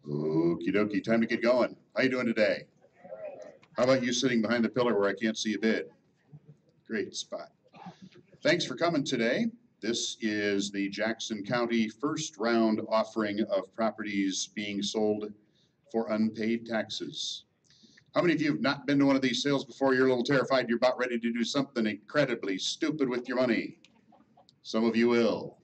Okie dokie, time to get going. How you doing today? How about you sitting behind the pillar where I can't see a bid? Great spot. Thanks for coming today. This is the Jackson County first round offering of properties being sold for unpaid taxes. How many of you have not been to one of these sales before? You're a little terrified you're about ready to do something incredibly stupid with your money. Some of you will.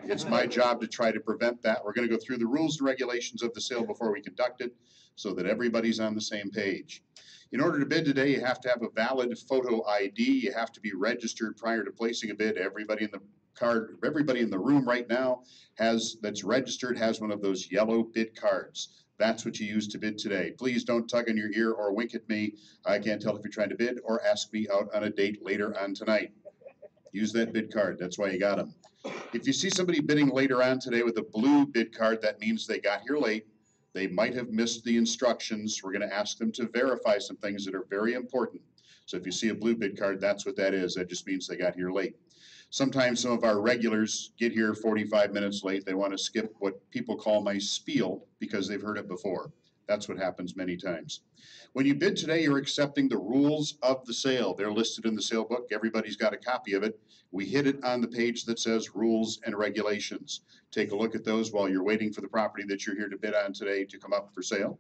It's my job to try to prevent that. We're going to go through the rules and regulations of the sale before we conduct it so that everybody's on the same page. In order to bid today, you have to have a valid photo ID. You have to be registered prior to placing a bid. Everybody in the room right now that's registered has one of those yellow bid cards. That's what you use to bid today. Please don't tug on your ear or wink at me. I can't tell if you're trying to bid or ask me out on a date later on tonight. Use that bid card. That's why you got them. If you see somebody bidding later on today with a blue bid card, that means they got here late. They might have missed the instructions. We're going to ask them to verify some things that are very important. So if you see a blue bid card, that's what that is. That just means they got here late. Sometimes some of our regulars get here 45 minutes late. They want to skip what people call my spiel because they've heard it before. That's what happens many times. When you bid today, you're accepting the rules of the sale. They're listed in the sale book. Everybody's got a copy of it. We hit it on the page that says rules and regulations. Take a look at those while you're waiting for the property that you're here to bid on today to come up for sale.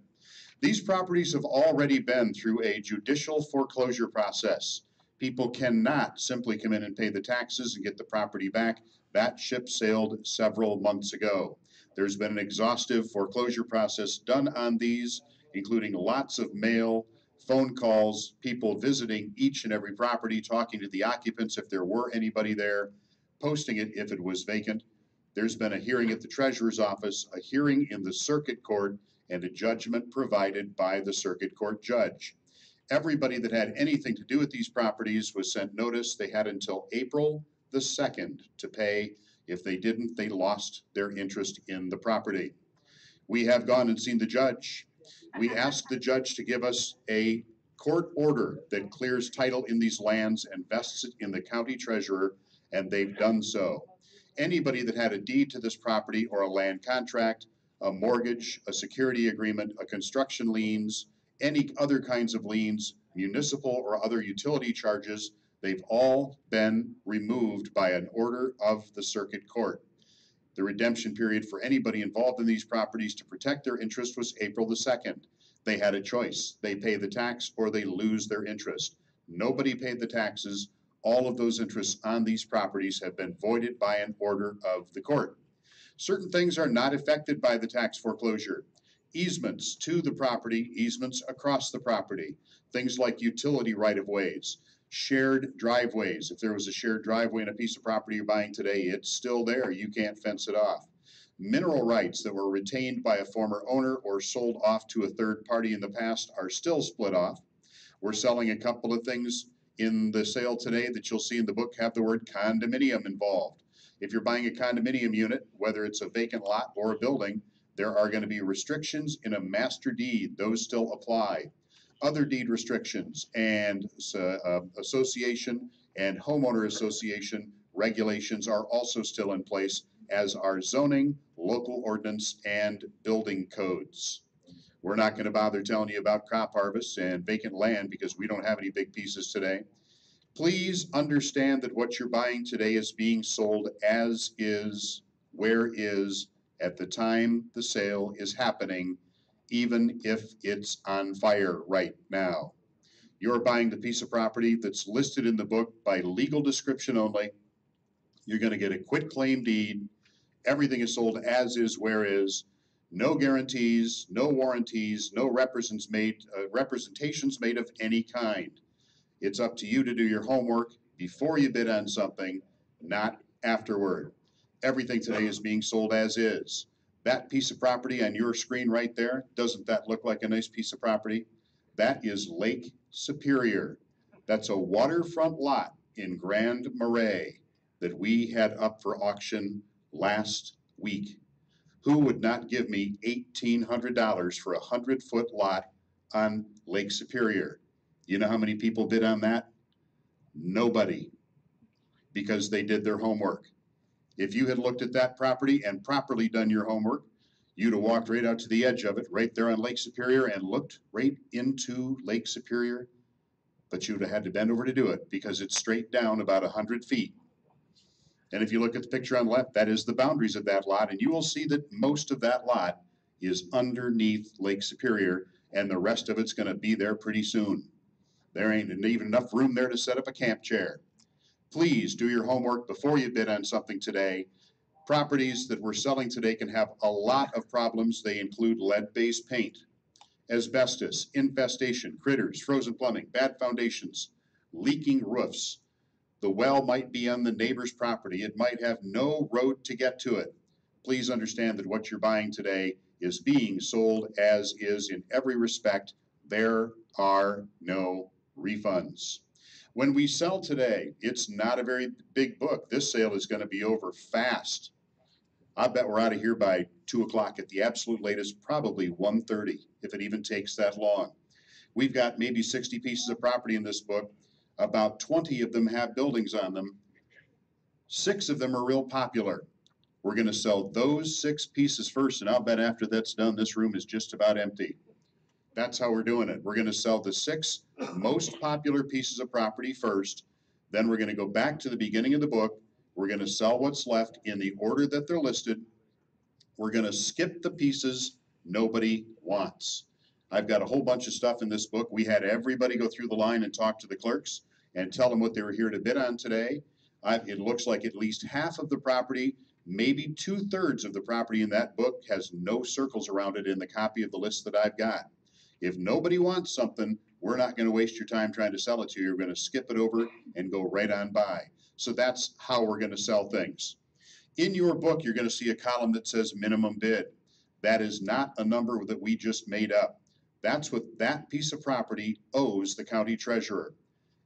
These properties have already been through a judicial foreclosure process. People cannot simply come in and pay the taxes and get the property back. That ship sailed several months ago. There's been an exhaustive foreclosure process done on these, including lots of mail, phone calls, people visiting each and every property, talking to the occupants if there were anybody there, posting it if it was vacant. There's been a hearing at the treasurer's office, a hearing in the circuit court, and a judgment provided by the circuit court judge. Everybody that had anything to do with these properties was sent notice. They had until April the 2nd to pay. If they didn't, they lost their interest in the property. We have gone and seen the judge. We asked the judge to give us a court order that clears title in these lands and vests it in the county treasurer, and they've done so. Anybody that had a deed to this property or a land contract, a mortgage, a security agreement, a construction liens, any other kinds of liens, municipal or other utility charges, they've all been removed by an order of the circuit court. The redemption period for anybody involved in these properties to protect their interest was April the 2nd. They had a choice. They pay the tax or they lose their interest. Nobody paid the taxes. All of those interests on these properties have been voided by an order of the court. Certain things are not affected by the tax foreclosure. Easements to the property, easements across the property, things like utility right-of-ways, shared driveways. If there was a shared driveway in a piece of property you're buying today, it's still there. You can't fence it off. Mineral rights that were retained by a former owner or sold off to a third party in the past are still split off. We're selling a couple of things in the sale today that you'll see in the book have the word condominium involved. If you're buying a condominium unit, whether it's a vacant lot or a building, there are going to be restrictions in a master deed. Those still apply. Other deed restrictions and association and homeowner association regulations are also still in place, as are zoning, local ordinance, and building codes. We're not going to bother telling you about crop harvests and vacant land because we don't have any big pieces today. Please understand that what you're buying today is being sold as is, where is, at the time the sale is happening, even if it's on fire right now. You're buying the piece of property that's listed in the book by legal description only. You're going to get a quitclaim deed. Everything is sold as is, where is. No guarantees, no warranties, no representations made of any kind. It's up to you to do your homework before you bid on something, not afterward. Everything today is being sold as is. That piece of property on your screen right there, doesn't that look like a nice piece of property? That is Lake Superior. That's a waterfront lot in Grand Marais that we had up for auction last week. Who would not give me $1,800 for a 100-foot lot on Lake Superior? You know how many people bid on that? Nobody, because they did their homework. If you had looked at that property and properly done your homework, You'd have walked right out to the edge of it, right there on Lake Superior, and looked right into Lake Superior, but you'd have had to bend over to do it because it's straight down about 100 feet. And if you look at the picture on the left, that is the boundaries of that lot, and you will see that most of that lot is underneath Lake Superior, and the rest of it's going to be there pretty soon. There ain't even enough room there to set up a camp chair. Please do your homework before you bid on something today. Properties that we're selling today can have a lot of problems. They include lead-based paint, asbestos, infestation, critters, frozen plumbing, bad foundations, leaking roofs. The well might be on the neighbor's property. It might have no road to get to it. Please understand that what you're buying today is being sold as is in every respect. There are no refunds. When we sell today, it's not a very big book. This sale is going to be over fast. I bet we're out of here by 2 o'clock at the absolute latest, probably 1:30, if it even takes that long. We've got maybe 60 pieces of property in this book. About 20 of them have buildings on them. 6 of them are real popular. We're going to sell those 6 pieces first, and I'll bet after that's done, this room is just about empty. That's how we're doing it. We're going to sell the 6 most popular pieces of property first. Then we're going to go back to the beginning of the book. We're going to sell what's left in the order that they're listed. We're going to skip the pieces nobody wants. I've got a whole bunch of stuff in this book. We had everybody go through the line and talk to the clerks and tell them what they were here to bid on today. It looks like at least half of the property, maybe 2/3 of the property in that book has no circles around it in the copy of the list that I've got. If nobody wants something, we're not going to waste your time trying to sell it to you. You're going to skip it over and go right on by. So that's how we're going to sell things. In your book, you're going to see a column that says minimum bid. That is not a number that we just made up. That's what that piece of property owes the county treasurer.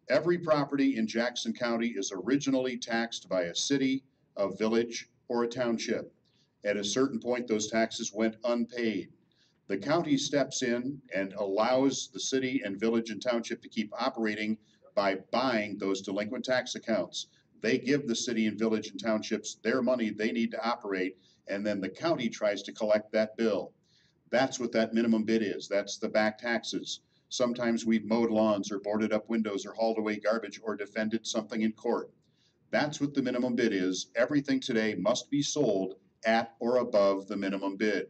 Every property in Jackson County is originally taxed by a city, a village, or a township. At a certain point, those taxes went unpaid. The county steps in and allows the city and village and township to keep operating by buying those delinquent tax accounts. They give the city and village and townships their money they need to operate, and then the county tries to collect that bill. That's what that minimum bid is. That's the back taxes. Sometimes we've mowed lawns or boarded up windows or hauled away garbage or defended something in court. That's what the minimum bid is. Everything today must be sold at or above the minimum bid.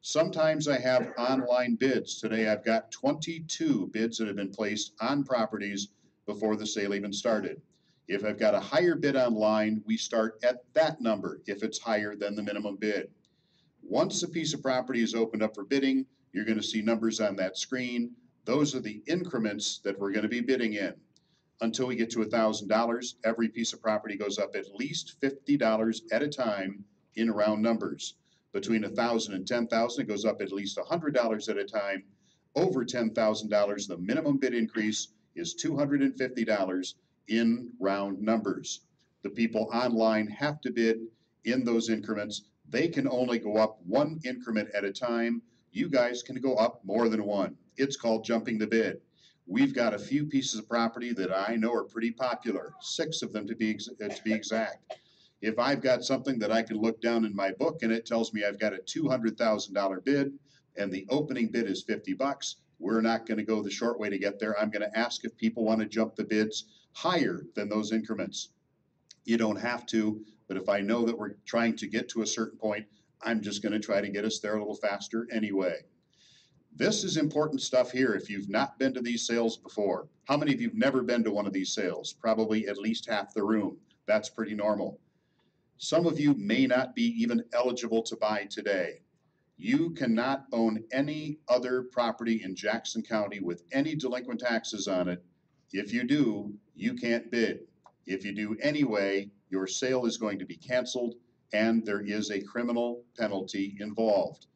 Sometimes I have online bids. Today I've got 22 bids that have been placed on properties before the sale even started. If I've got a higher bid online, we start at that number if it's higher than the minimum bid. Once a piece of property is opened up for bidding, you're going to see numbers on that screen. Those are the increments that we're going to be bidding in. Until we get to $1,000, every piece of property goes up at least $50 at a time in round numbers. Between $1,000 and $10,000, it goes up at least $100 at a time. Over $10,000, the minimum bid increase is $250 in round numbers. The people online have to bid in those increments. They can only go up 1 increment at a time. You guys can go up more than 1. It's called jumping the bid. We've got a few pieces of property that I know are pretty popular, 6 of them to be exact. If I've got something that I can look down in my book and it tells me I've got a $200,000 bid and the opening bid is $50, we're not going to go the short way to get there. I'm going to ask if people want to jump the bids higher than those increments. You don't have to, but if I know that we're trying to get to a certain point, I'm just going to try to get us there a little faster anyway. This is important stuff here if you've not been to these sales before. How many of you have never been to one of these sales? Probably at least half the room. That's pretty normal. Some of you may not be even eligible to buy today. You cannot own any other property in Jackson County with any delinquent taxes on it. If you do, you can't bid. If you do anyway, your sale is going to be canceled and there is a criminal penalty involved.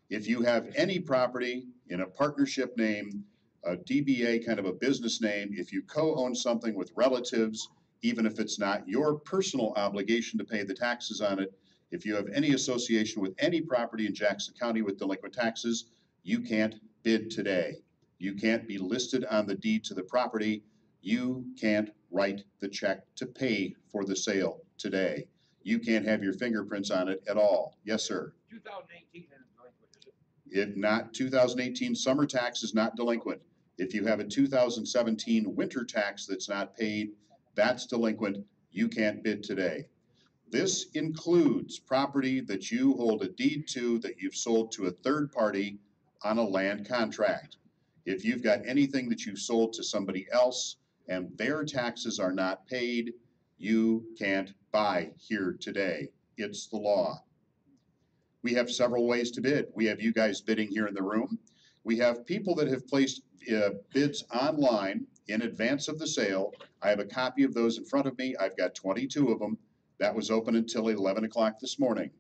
If you have any property in a partnership name, a DBA kind of a business name, if you co-own something with relatives, even if it's not your personal obligation to pay the taxes on it, if you have any association with any property in Jackson County with delinquent taxes, you can't bid today. You can't be listed on the deed to the property. You can't write the check to pay for the sale today. You can't have your fingerprints on it at all. Yes, sir. 2018 If not, 2018 summer tax is not delinquent. If you have a 2017 winter tax that's not paid, that's delinquent. You can't bid today. This includes property that you hold a deed to that you've sold to a third party on a land contract. If you've got anything that you've sold to somebody else and their taxes are not paid, you can't buy here today. It's the law. We have several ways to bid. We have you guys bidding here in the room. We have people that have placed bids online in advance of the sale. I have a copy of those in front of me. I've got 22 of them. That was open until 11 o'clock this morning.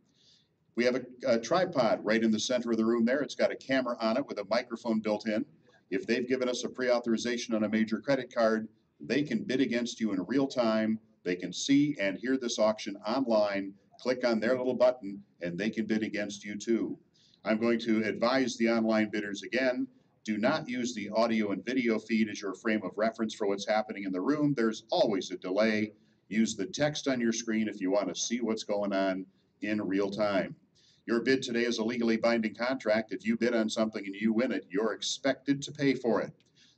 We have a tripod right in the center of the room there. It's got a camera on it with a microphone built in. If they've given us a pre-authorization on a major credit card, they can bid against you in real time. They can see and hear this auction online, click on their little button, and they can bid against you too. I'm going to advise the online bidders again, do not use the audio and video feed as your frame of reference for what's happening in the room. There's always a delay. Use the text on your screen if you want to see what's going on in real time. Your bid today is a legally binding contract. If you bid on something and you win it, you're expected to pay for it.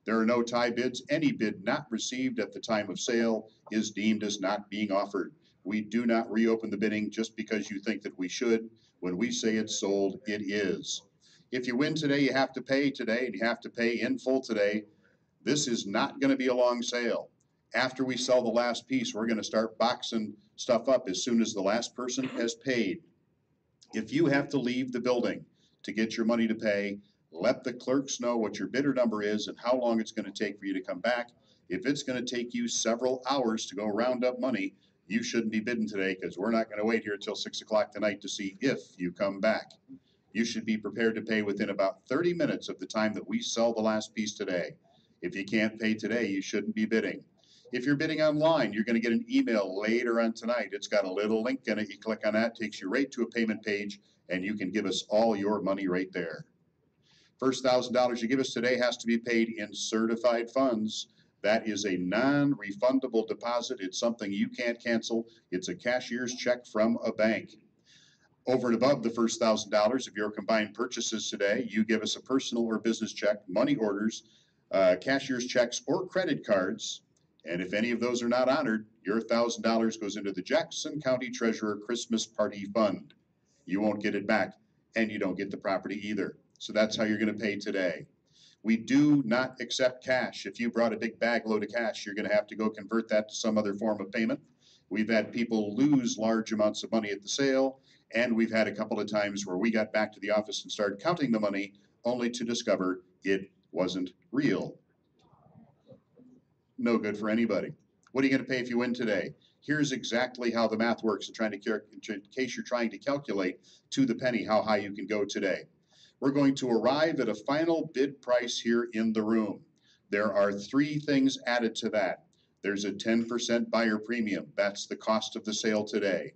There are no tie bids. Any bid not received at the time of sale is deemed as not being offered. We do not reopen the bidding just because you think that we should. When we say it's sold, it is. If you win today, you have to pay today, and you have to pay in full today. This is not going to be a long sale. After we sell the last piece, we're going to start boxing stuff up as soon as the last person has paid. If you have to leave the building to get your money to pay, let the clerks know what your bidder number is and how long it's going to take for you to come back. If it's going to take you several hours to go round up money, you shouldn't be bidding today, because we're not going to wait here until 6 o'clock tonight to see if you come back. You should be prepared to pay within about 30 minutes of the time that we sell the last piece today. If you can't pay today, you shouldn't be bidding. If you're bidding online, you're going to get an email later on tonight. It's got a little link in it. You click on that, takes you right to a payment page, and you can give us all your money right there. First $1,000 you give us today has to be paid in certified funds. That is a non-refundable deposit. It's something you can't cancel. It's a cashier's check from a bank. Over and above the first $1,000 of your combined purchases today, you give us a personal or business check, money orders, cashier's checks, or credit cards. And if any of those are not honored, your $1,000 goes into the Jackson County Treasurer Christmas Party Fund. You won't get it back, and you don't get the property either. So that's how you're going to pay today. We do not accept cash. If you brought a big bag load of cash, you're going to have to go convert that to some other form of payment. We've had people lose large amounts of money at the sale, and we've had a couple of times where we got back to the office and started counting the money, only to discover it wasn't real. No good for anybody. What are you going to pay if you win today? Here's exactly how the math works, in case you're trying to calculate to the penny how high you can go today. We're going to arrive at a final bid price here in the room. There are 3 things added to that. There's a 10% buyer premium. That's the cost of the sale today.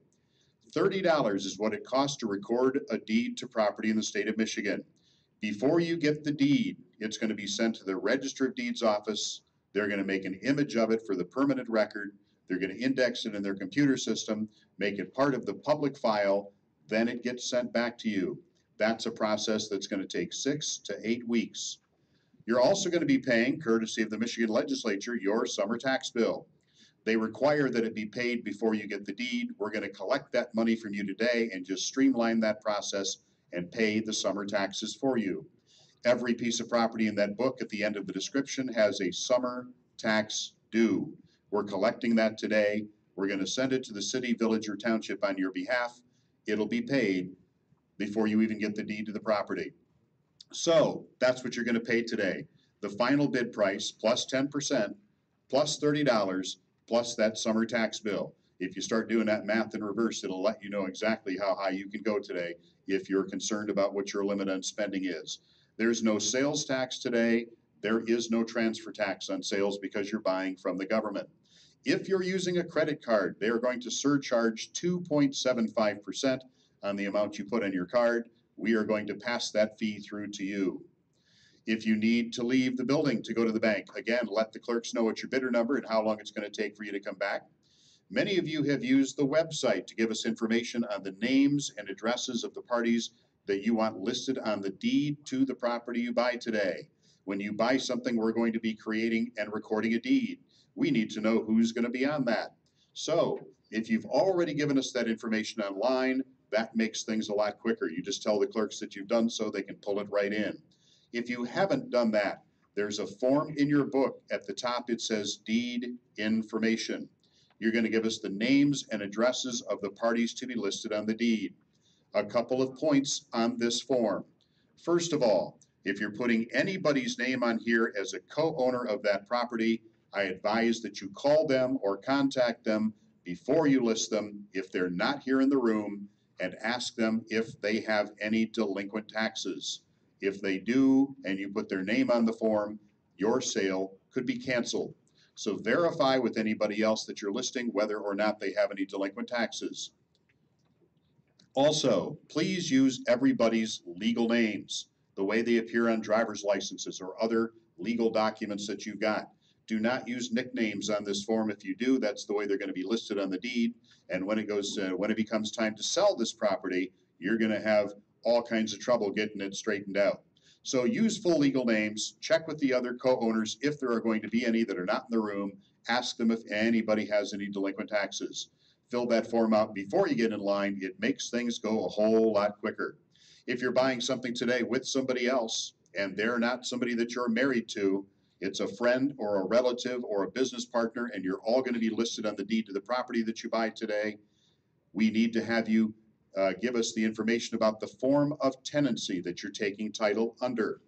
$30 is what it costs to record a deed to property in the state of Michigan. Before you get the deed, it's going to be sent to the Register of Deeds office. They're going to make an image of it for the permanent record. They're going to index it in their computer system, make it part of the public file, then it gets sent back to you. That's a process that's going to take 6 to 8 weeks. You're also going to be paying, courtesy of the Michigan legislature, your summer tax bill. They require that it be paid before you get the deed. We're going to collect that money from you today and just streamline that process and pay the summer taxes for you. Every piece of property in that book at the end of the description has a summer tax due. We're collecting that today. We're going to send it to the city, village, or township on your behalf. It'll be paid before you even get the deed to the property. So that's what you're going to pay today. The final bid price plus 10% plus $30 plus that summer tax bill. If you start doing that math in reverse, it'll let you know exactly how high you can go today if you're concerned about what your limit on spending is. There's no sales tax today. There is no transfer tax on sales because you're buying from the government. If you're using a credit card, they are going to surcharge 2.75% on the amount you put on your card. We are going to pass that fee through to you. If you need to leave the building to go to the bank, again, let the clerks know what your bidder number and how long it's going to take for you to come back. Many of you have used the website to give us information on the names and addresses of the parties that you want listed on the deed to the property you buy today. When you buy something, we're going to be creating and recording a deed. We need to know who's going to be on that. So if you've already given us that information online, that makes things a lot quicker. You just tell the clerks that you've done so, they can pull it right in. If you haven't done that, there's a form in your book. At the top, it says deed information. You're going to give us the names and addresses of the parties to be listed on the deed. A couple of points on this form. First of all, if you're putting anybody's name on here as a co-owner of that property, I advise that you call them or contact them before you list them if they're not here in the room, and ask them if they have any delinquent taxes. If they do, and you put their name on the form, your sale could be canceled. So verify with anybody else that you're listing whether or not they have any delinquent taxes. Also, please use everybody's legal names, the way they appear on driver's licenses or other legal documents that you've got. Do not use nicknames on this form. If you do, that's the way they're going to be listed on the deed. And when it becomes time to sell this property, you're going to have all kinds of trouble getting it straightened out. So use full legal names. Check with the other co-owners if there are going to be any that are not in the room. Ask them if anybody has any delinquent taxes. Fill that form out before you get in line. It makes things go a whole lot quicker. If you're buying something today with somebody else and they're not somebody that you're married to, it's a friend or a relative or a business partner, and you're all going to be listed on the deed to the property that you buy today, we need to have you give us the information about the form of tenancy that you're taking title under.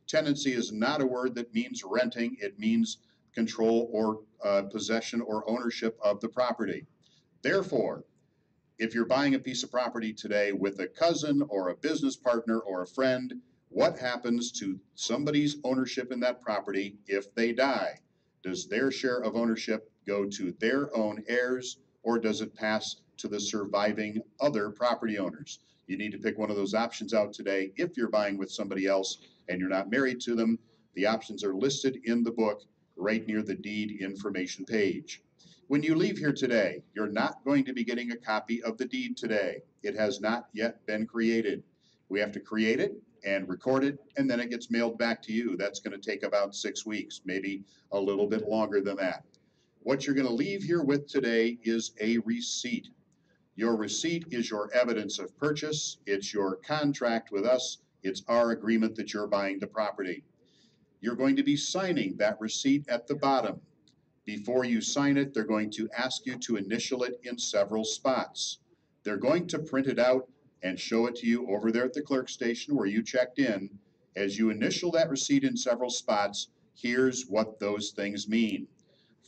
Tenancy is not a word that means renting. It means control or possession or ownership of the property. Therefore, if you're buying a piece of property today with a cousin or a business partner or a friend, what happens to somebody's ownership in that property if they die? Does their share of ownership go to their own heirs, or does it pass to the surviving other property owners? You need to pick one of those options out today. If you're buying with somebody else and you're not married to them, the options are listed in the book right near the deed information page. When you leave here today, you're not going to be getting a copy of the deed today. It has not yet been created. We have to create it and record it, and then it gets mailed back to you. That's going to take about 6 weeks, maybe a little bit longer than that. What you're going to leave here with today is a receipt. Your receipt is your evidence of purchase. It's your contract with us. It's our agreement that you're buying the property. You're going to be signing that receipt at the bottom. Before you sign it, they're going to ask you to initial it in several spots. They're going to print it out and show it to you over there at the clerk station where you checked in. As you initial that receipt in several spots, here's what those things mean.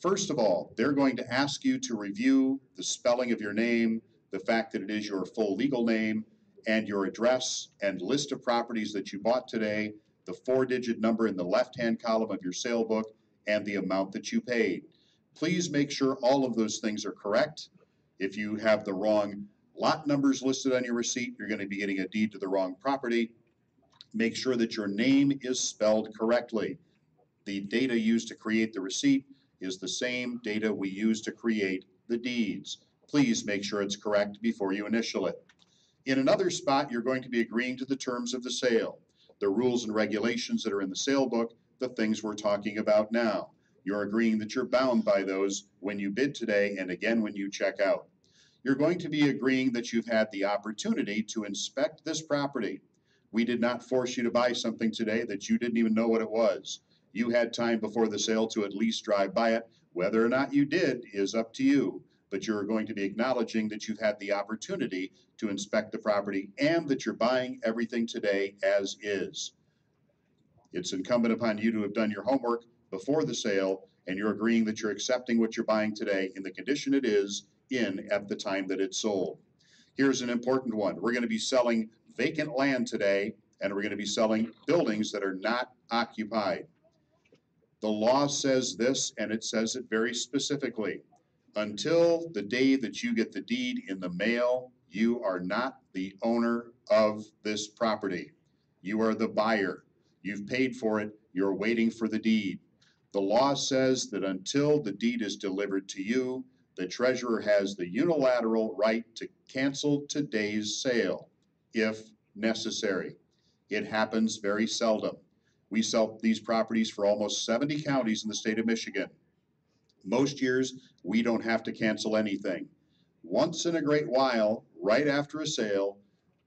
First of all, they're going to ask you to review the spelling of your name, the fact that it is your full legal name, and your address and list of properties that you bought today, the 4-digit number in the left-hand column of your sale book, and the amount that you paid. Please make sure all of those things are correct. If you have the wrong lot numbers listed on your receipt, you're going to be getting a deed to the wrong property. Make sure that your name is spelled correctly. The data used to create the receipt is the same data we use to create the deeds. Please make sure it's correct before you initial it. In another spot, you're going to be agreeing to the terms of the sale, the rules and regulations that are in the sale book, the things we're talking about now. You're agreeing that you're bound by those when you bid today and again when you check out. You're going to be agreeing that you've had the opportunity to inspect this property. We did not force you to buy something today that you didn't even know what it was. You had time before the sale to at least drive by it. Whether or not you did is up to you, but you're going to be acknowledging that you've had the opportunity to inspect the property and that you're buying everything today as is. It's incumbent upon you to have done your homework before the sale, and you're agreeing that you're accepting what you're buying today in the condition it is in at the time that it's sold. Here's an important one. We're going to be selling vacant land today, and we're going to be selling buildings that are not occupied. The law says this, and it says it very specifically. Until the day that you get the deed in the mail, you are not the owner of this property. You are the buyer. You've paid for it. You're waiting for the deed. The law says that until the deed is delivered to you, the treasurer has the unilateral right to cancel today's sale if necessary. It happens very seldom. We sell these properties for almost 70 counties in the state of Michigan. Most years, we don't have to cancel anything. Once in a great while, right after a sale,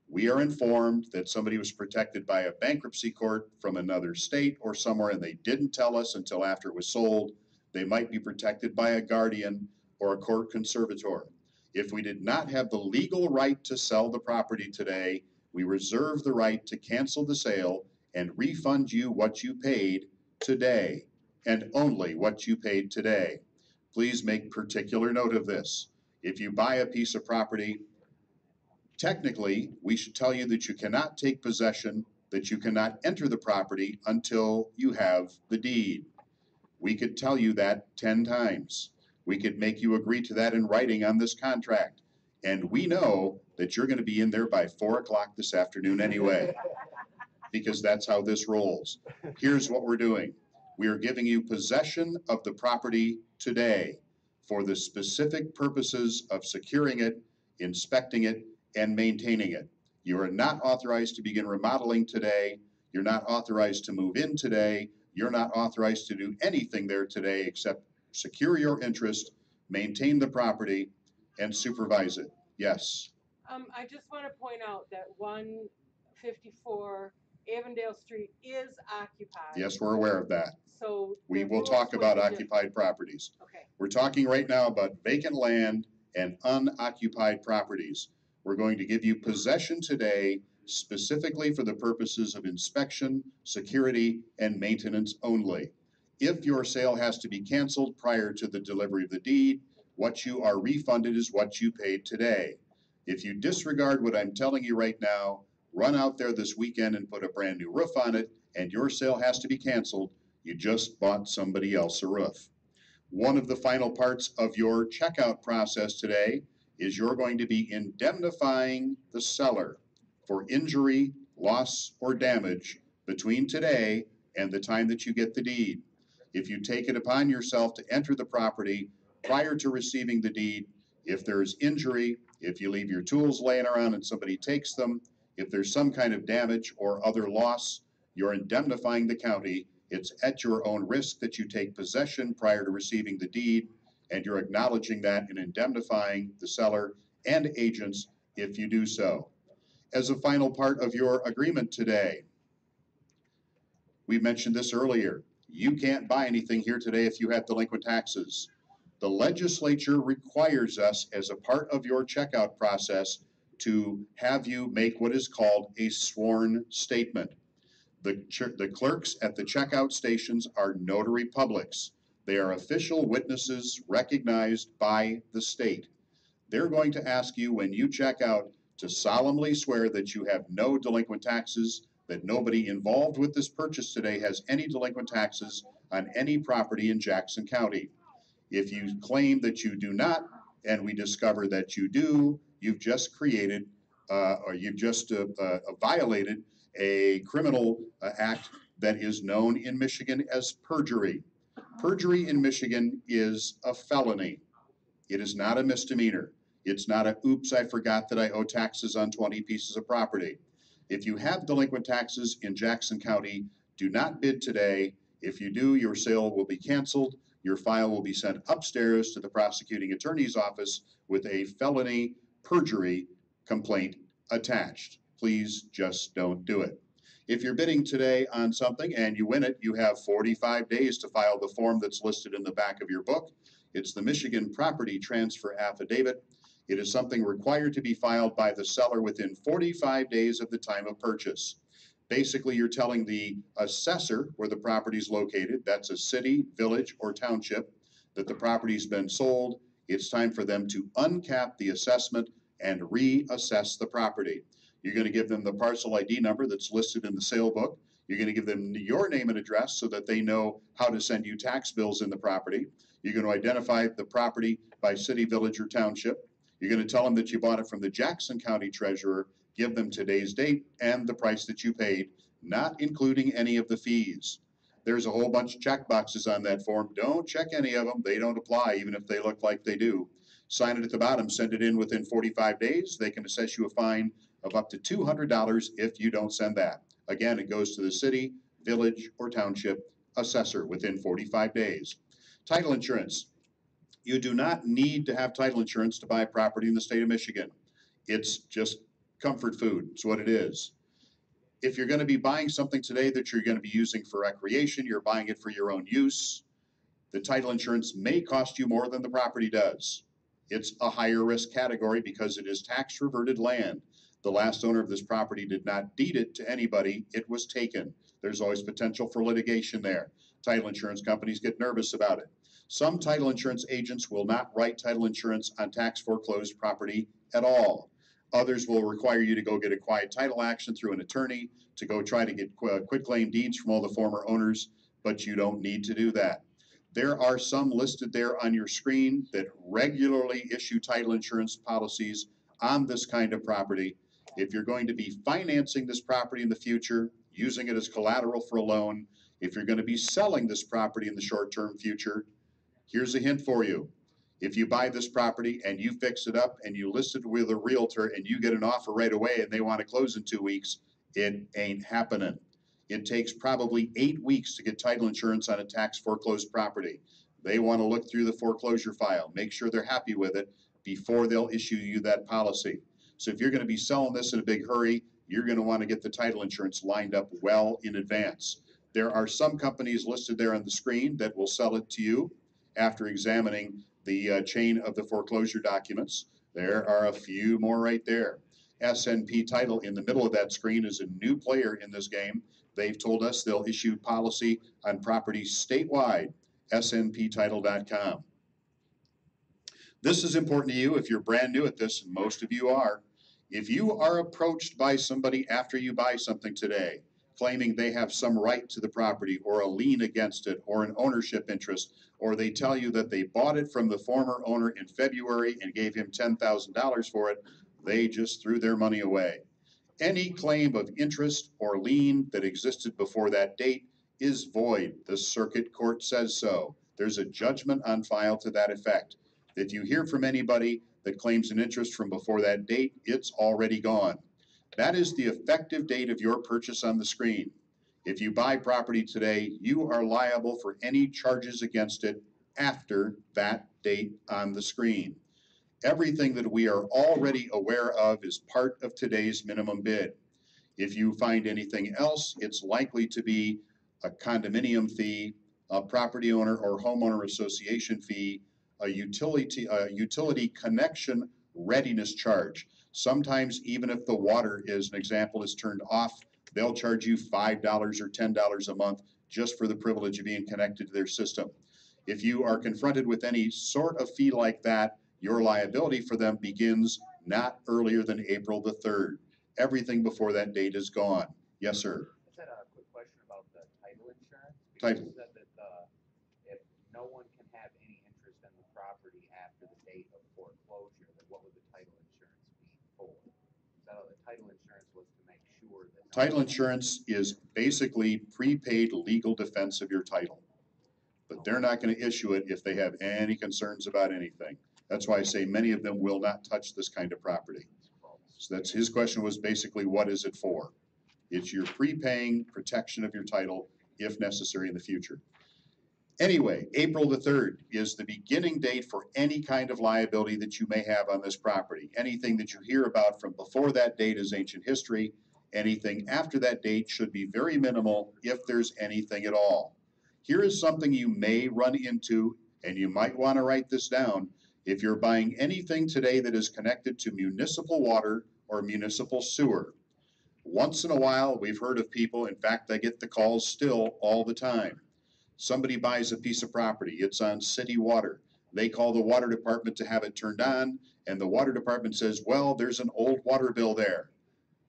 we are informed that somebody was protected by a bankruptcy court from another state or somewhere, and they didn't tell us until after it was sold. They might be protected by a guardian or a court conservator. If we did not have the legal right to sell the property today, we reserve the right to cancel the sale and refund you what you paid today, and only what you paid today. Please make particular note of this. If you buy a piece of property, technically, we should tell you that you cannot take possession, that you cannot enter the property until you have the deed. We could tell you that 10 times. We could make you agree to that in writing on this contract. And we know that you're going to be in there by 4 o'clock this afternoon anyway, because that's how this rolls. Here's what we're doing. We are giving you possession of the property today for the specific purposes of securing it, inspecting it, and maintaining it. You are not authorized to begin remodeling today. You're not authorized to move in today. You're not authorized to do anything there today except secure your interest, maintain the property, and supervise it. Yes. I just want to point out that 154 Avondale Street is occupied. Yes, we're aware of that. So we will talk about occupied properties. Okay. We're talking right now about vacant land and unoccupied properties. We're going to give you possession today specifically for the purposes of inspection, security, and maintenance only. If your sale has to be canceled prior to the delivery of the deed, what you are refunded is what you paid today. If you disregard what I'm telling you right now, run out there this weekend and put a brand new roof on it, and your sale has to be canceled. You just bought somebody else a roof. One of the final parts of your checkout process today is you're going to be indemnifying the seller for injury, loss, or damage between today and the time that you get the deed. If you take it upon yourself to enter the property prior to receiving the deed, if there's injury, if you leave your tools laying around and somebody takes them, if there's some kind of damage or other loss, you're indemnifying the county. It's at your own risk that you take possession prior to receiving the deed, and you're acknowledging that and indemnifying the seller and agents if you do so. As a final part of your agreement today, we mentioned this earlier, you can't buy anything here today if you have delinquent taxes. The legislature requires us, as a part of your checkout process, to have you make what is called a sworn statement. The clerks at the checkout stations are notary publics. They are official witnesses recognized by the state. They're going to ask you when you check out to solemnly swear that you have no delinquent taxes, that nobody involved with this purchase today has any delinquent taxes on any property in Jackson County. If you claim that you do not, and we discover that you do, you've just created or you've just violated a criminal act that is known in Michigan as perjury. Perjury in Michigan is a felony. It is not a misdemeanor. It's not a, oops, I forgot that I owe taxes on 20 pieces of property. If you have delinquent taxes in Jackson County, do not bid today. If you do, your sale will be canceled. Your file will be sent upstairs to the prosecuting attorney's office with a felony perjury complaint attached. Please just don't do it. If you're bidding today on something and you win it, you have 45 days to file the form that's listed in the back of your book. It's the Michigan Property Transfer Affidavit. It is something required to be filed by the seller within 45 days of the time of purchase. Basically, you're telling the assessor where the property is located, that's a city, village, or township, that the property's been sold. It's time for them to uncap the assessment and reassess the property. You're going to give them the parcel ID number that's listed in the sale book. You're going to give them your name and address so that they know how to send you tax bills in the property. You're going to identify the property by city, village, or township. You're going to tell them that you bought it from the Jackson County Treasurer, give them today's date and the price that you paid, not including any of the fees. There's a whole bunch of check boxes on that form. Don't check any of them. They don't apply, even if they look like they do. Sign it at the bottom, send it in within 45 days. They can assess you a fine of up to $200 if you don't send that. Again, it goes to the city, village, or township assessor within 45 days. Title insurance. You do not need to have title insurance to buy property in the state of Michigan. It's just comfort food. It's what it is. If you're going to be buying something today that you're going to be using for recreation, you're buying it for your own use, the title insurance may cost you more than the property does. It's a higher risk category because it is tax reverted land. The last owner of this property did not deed it to anybody. It was taken. There's always potential for litigation there. Title insurance companies get nervous about it. Some title insurance agents will not write title insurance on tax foreclosed property at all. Others will require you to go get a quiet title action through an attorney to go try to get quitclaim deeds from all the former owners, but you don't need to do that. There are some listed there on your screen that regularly issue title insurance policies on this kind of property. If you're going to be financing this property in the future, using it as collateral for a loan, if you're going to be selling this property in the short-term future, here's a hint for you. If you buy this property and you fix it up and you list it with a realtor and you get an offer right away and they want to close in 2 weeks, it ain't happening. It takes probably 8 weeks to get title insurance on a tax foreclosed property. They want to look through the foreclosure file, make sure they're happy with it before they'll issue you that policy. So if you're going to be selling this in a big hurry, you're going to want to get the title insurance lined up well in advance. There are some companies listed there on the screen that will sell it to you after examining the chain of the foreclosure documents. There are a few more right there. S&P Title in the middle of that screen is a new player in this game. They've told us they'll issue policy on properties statewide, snptitle.com. This is important to you if you're brand new at this, and most of you are. If you are approached by somebody after you buy something today, claiming they have some right to the property or a lien against it or an ownership interest, or they tell you that they bought it from the former owner in February and gave him $10,000 for it, they just threw their money away. Any claim of interest or lien that existed before that date is void. The circuit court says so. There's a judgment on file to that effect. If you hear from anybody that claims an interest from before that date, it's already gone. That is the effective date of your purchase on the screen. If you buy property today, you are liable for any charges against it after that date on the screen. Everything that we are already aware of is part of today's minimum bid. If you find anything else, it's likely to be a condominium fee, a property owner or homeowner association fee, a utility connection readiness charge. Sometimes even if the water, as an example, is turned off, they'll charge you $5 or $10 a month just for the privilege of being connected to their system. If you are confronted with any sort of fee like that, your liability for them begins not earlier than April the 3rd. Everything before that date is gone. Yes, sir. I just had a quick question about the title insurance. Title. You said that if no one can have any interest in the property after the date of foreclosure, then what would the title insurance be for? So the title insurance was to make sure that Title insurance is basically prepaid legal defense of your title. But they're not going to issue it if they have any concerns about anything. That's why I say many of them will not touch this kind of property. So that's his question was basically, what is it for? It's your prepaying protection of your title if necessary in the future. Anyway, April the 3rd is the beginning date for any kind of liability that you may have on this property. Anything that you hear about from before that date is ancient history. Anything after that date should be very minimal if there's anything at all. Here is something you may run into, and you might want to write this down. If you're buying anything today that is connected to municipal water or municipal sewer, once in a while we've heard of people, in fact I get the calls still all the time. Somebody buys a piece of property, it's on city water. They call the water department to have it turned on, and the water department says, well, there's an old water bill there.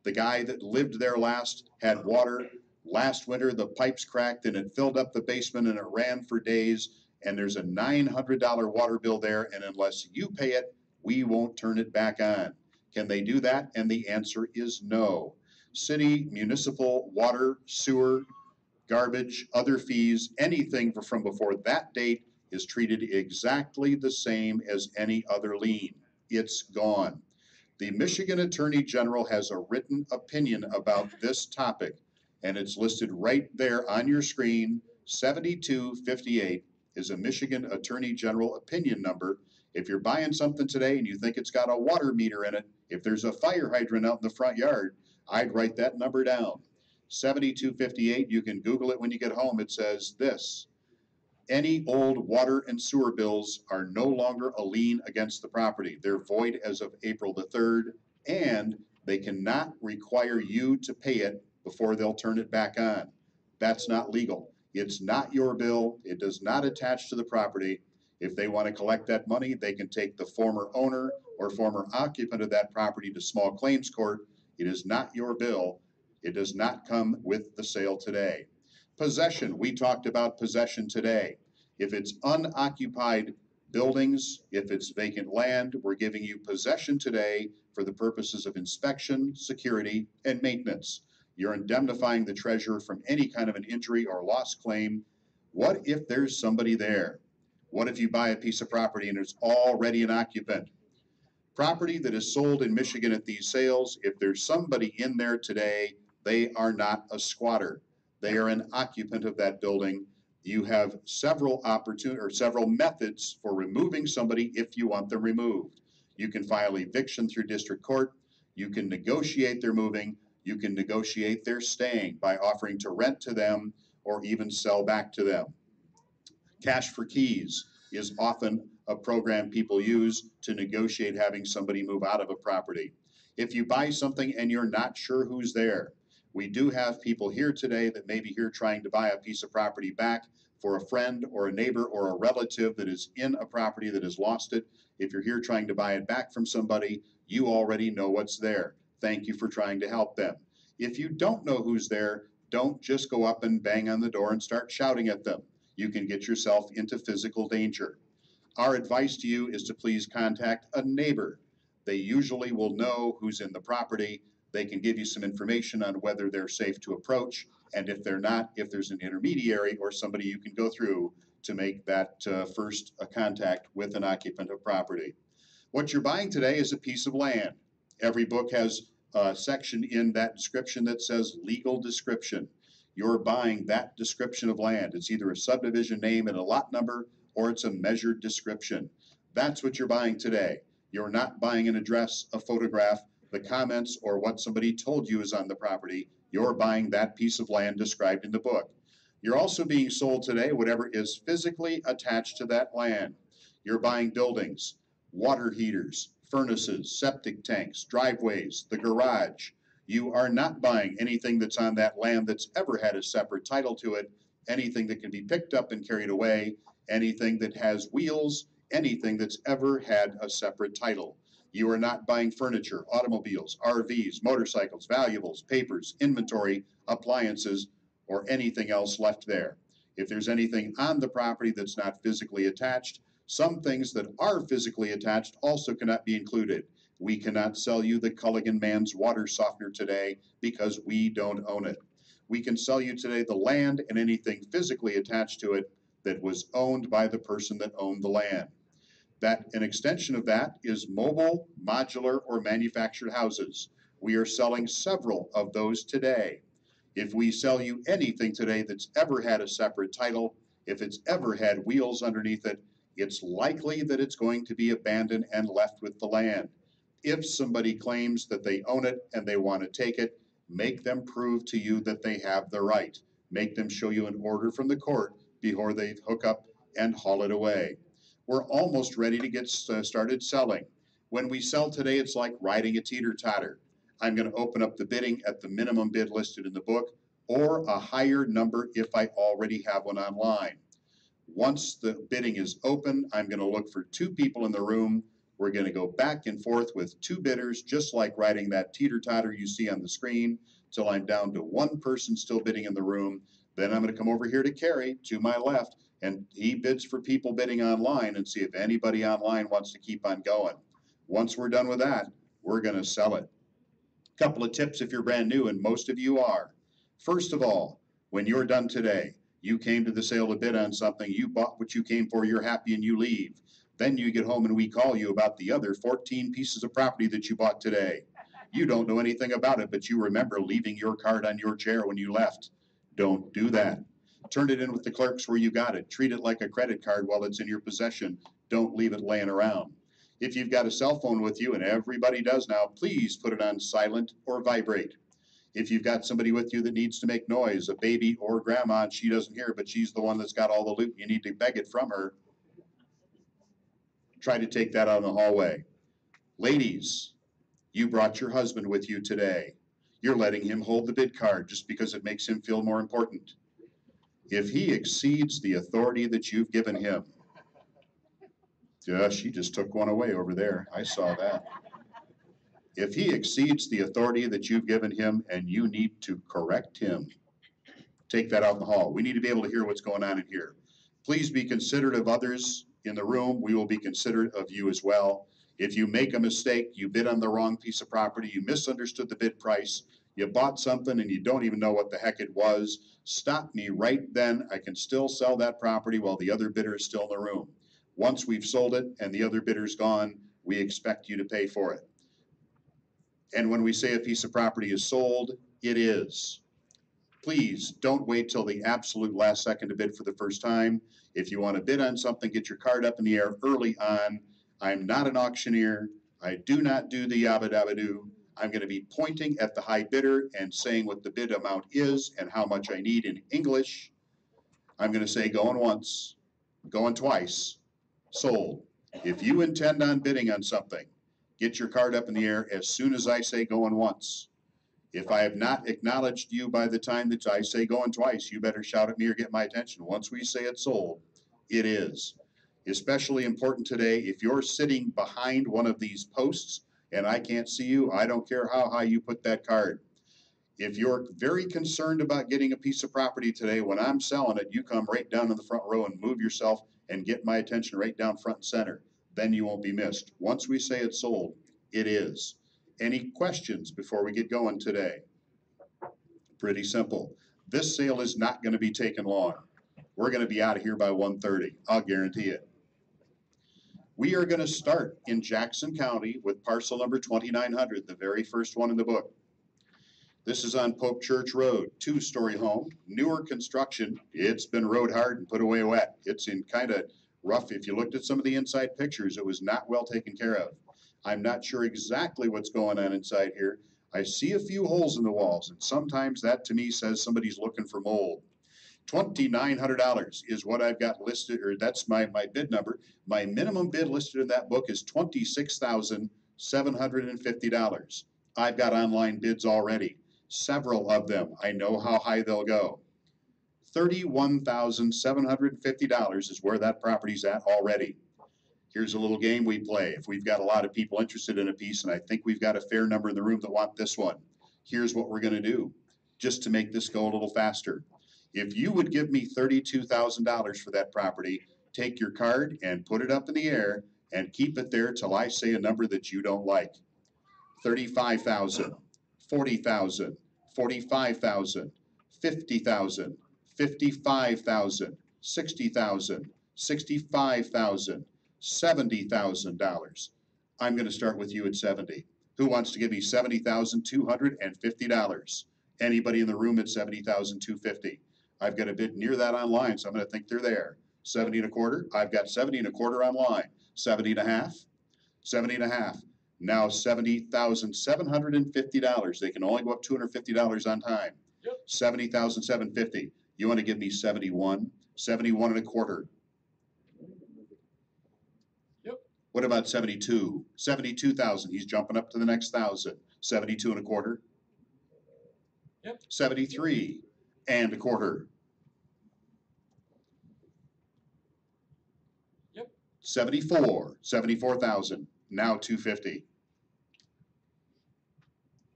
The guy that lived there last had water. Last winter, the pipes cracked and it filled up the basement and it ran for days. And there's a $900 water bill there. And unless you pay it, we won't turn it back on. Can they do that? And the answer is no. City, municipal, water, sewer, garbage, other fees, anything from before that date is treated exactly the same as any other lien. It's gone. The Michigan Attorney General has a written opinion about this topic, and it's listed right there on your screen. 7258 is a Michigan Attorney General opinion number. If you're buying something today and you think it's got a water meter in it, if there's a fire hydrant out in the front yard, I'd write that number down. 7258, you can Google it when you get home. It says this: any old water and sewer bills are no longer a lien against the property. They're void as of April the 3rd, and they cannot require you to pay it before they'll turn it back on. That's not legal. It's not your bill. It does not attach to the property. If they want to collect that money, they can take the former owner or former occupant of that property to small claims court. It is not your bill. It does not come with the sale today. Possession, we talked about possession today. If it's unoccupied buildings, if it's vacant land, we're giving you possession today for the purposes of inspection, security, and maintenance. You're indemnifying the treasurer from any kind of an injury or loss claim. What if there's somebody there? What if you buy a piece of property and there's already an occupant? Property that is sold in Michigan at these sales, if there's somebody in there today, they are not a squatter. They are an occupant of that building. You have several methods for removing somebody if you want them removed. You can file eviction through district court. You can negotiate their moving. You can negotiate their staying by offering to rent to them or even sell back to them. Cash for keys is often a program people use to negotiate having somebody move out of a property. If you buy something and you're not sure who's there, we do have people here today that may be here trying to buy a piece of property back for a friend or a neighbor or a relative that is in a property that has lost it. If you're here trying to buy it back from somebody, you already know what's there. Thank you for trying to help them. If you don't know who's there, don't just go up and bang on the door and start shouting at them. You can get yourself into physical danger. Our advice to you is to please contact a neighbor. They usually will know who's in the property. They can give you some information on whether they're safe to approach, and if they're not, if there's an intermediary or somebody you can go through to make that first contact with an occupant of property. What you're buying today is a piece of land. Every book has a section in that description that says legal description. You're buying that description of land. It's either a subdivision name and a lot number, or it's a measured description. That's what you're buying today. You're not buying an address, a photograph, the comments, or what somebody told you is on the property. You're buying that piece of land described in the book. You're also being sold today whatever is physically attached to that land. You're buying buildings, water heaters, furnaces, septic tanks, driveways, the garage. You are not buying anything that's on that land that's ever had a separate title to it, anything that can be picked up and carried away, anything that has wheels, anything that's ever had a separate title. You are not buying furniture, automobiles, RVs, motorcycles, valuables, papers, inventory, appliances, or anything else left there. If there's anything on the property that's not physically attached, some things that are physically attached also cannot be included. We cannot sell you the Culligan Man's water softener today because we don't own it. We can sell you today the land and anything physically attached to it that was owned by the person that owned the land. An extension of that is mobile, modular, or manufactured houses. We are selling several of those today. If we sell you anything today that's ever had a separate title, if it's ever had wheels underneath it, it's likely that it's going to be abandoned and left with the land. If somebody claims that they own it and they want to take it, make them prove to you that they have the right. Make them show you an order from the court before they hook up and haul it away. We're almost ready to get started selling. When we sell today, it's like riding a teeter-totter. I'm going to open up the bidding at the minimum bid listed in the book or a higher number if I already have one online. Once the bidding is open, I'm going to look for two people in the room. We're going to go back and forth with two bidders, just like riding that teeter-totter you see on the screen, till I'm down to one person still bidding in the room. Then I'm going to come over here to Kerry, to my left, and he bids for people bidding online and see if anybody online wants to keep on going. Once we're done with that, we're going to sell it. Couple of tips if you're brand new, and most of you are. First of all, when you're done today, you came to the sale to bid on something, you bought what you came for, you're happy, and you leave. Then you get home and we call you about the other 14 pieces of property that you bought today. You don't know anything about it, but you remember leaving your card on your chair when you left. Don't do that. Turn it in with the clerks where you got it. Treat it like a credit card while it's in your possession. Don't leave it laying around. If you've got a cell phone with you, and everybody does now, please put it on silent or vibrate. If you've got somebody with you that needs to make noise, a baby or grandma, and she doesn't hear, but she's the one that's got all the loot, you need to beg it from her, try to take that out in the hallway. Ladies, you brought your husband with you today. You're letting him hold the bid card just because it makes him feel more important. If he exceeds the authority that you've given him, she just took one away over there. I saw that. If he exceeds the authority that you've given him and you need to correct him, take that out in the hall. We need to be able to hear what's going on in here. Please be considerate of others in the room. We will be considerate of you as well. If you make a mistake, you bid on the wrong piece of property, you misunderstood the bid price, you bought something and you don't even know what the heck it was, stop me right then. I can still sell that property while the other bidder is still in the room. Once we've sold it and the other bidder's gone, we expect you to pay for it. And when we say a piece of property is sold, it is. Please don't wait till the absolute last second to bid for the first time. If you want to bid on something, get your card up in the air early on. I'm not an auctioneer. I do not do the yabba dabba doo. I'm going to be pointing at the high bidder and saying what the bid amount is and how much I need in English. I'm going to say going once, going twice, sold. If you intend on bidding on something, get your card up in the air as soon as I say going once. If I have not acknowledged you by the time that I say going twice, you better shout at me or get my attention. Once we say it's sold, it is. Especially important today, if you're sitting behind one of these posts and I can't see you, I don't care how high you put that card. If you're very concerned about getting a piece of property today, when I'm selling it, you come right down in the front row and move yourself and get my attention right down front and center. Then you won't be missed. Once we say it's sold, it is. Any questions before we get going today? Pretty simple. This sale is not going to be taken long. We're going to be out of here by 1:30. I'll guarantee it. We are going to start in Jackson County with parcel number 2900, the very first one in the book. This is on Pope Church Road, two-story home, newer construction. It's been rode hard and put away wet. It's in kind of rough. If you looked at some of the inside pictures, it was not well taken care of. I'm not sure exactly what's going on inside here. I see a few holes in the walls, and sometimes that to me says somebody's looking for mold. $2,900 is what I've got listed, or that's my bid number. My minimum bid listed in that book is $26,750. I've got online bids already, several of them. I know how high they'll go. $31,750 is where that property's at already. Here's a little game we play. If we've got a lot of people interested in a piece, and I think we've got a fair number in the room that want this one, here's what we're going to do just to make this go a little faster. If you would give me $32,000 for that property, take your card and put it up in the air and keep it there till I say a number that you don't like. 35,000, 40,000, 45,000, 50,000, 55,000, 60,000, 65,000, $70,000. I'm going to start with you at 70. Who wants to give me $70,250? Anybody in the room at $70,250? I've got a bid near that online, so I'm going to think they're there. 70 and a quarter. I've got 70 and a quarter online. 70 and a half. 70 and a half. Now $70,750. They can only go up $250 on time. Yep. $70,750. You want to give me 71? 71 and a quarter. Yep. What about 72? 72,000. He's jumping up to the next 1,000. 72 and a quarter. Yep. 73 and a quarter. Yep. 74. 74,000. Now 250.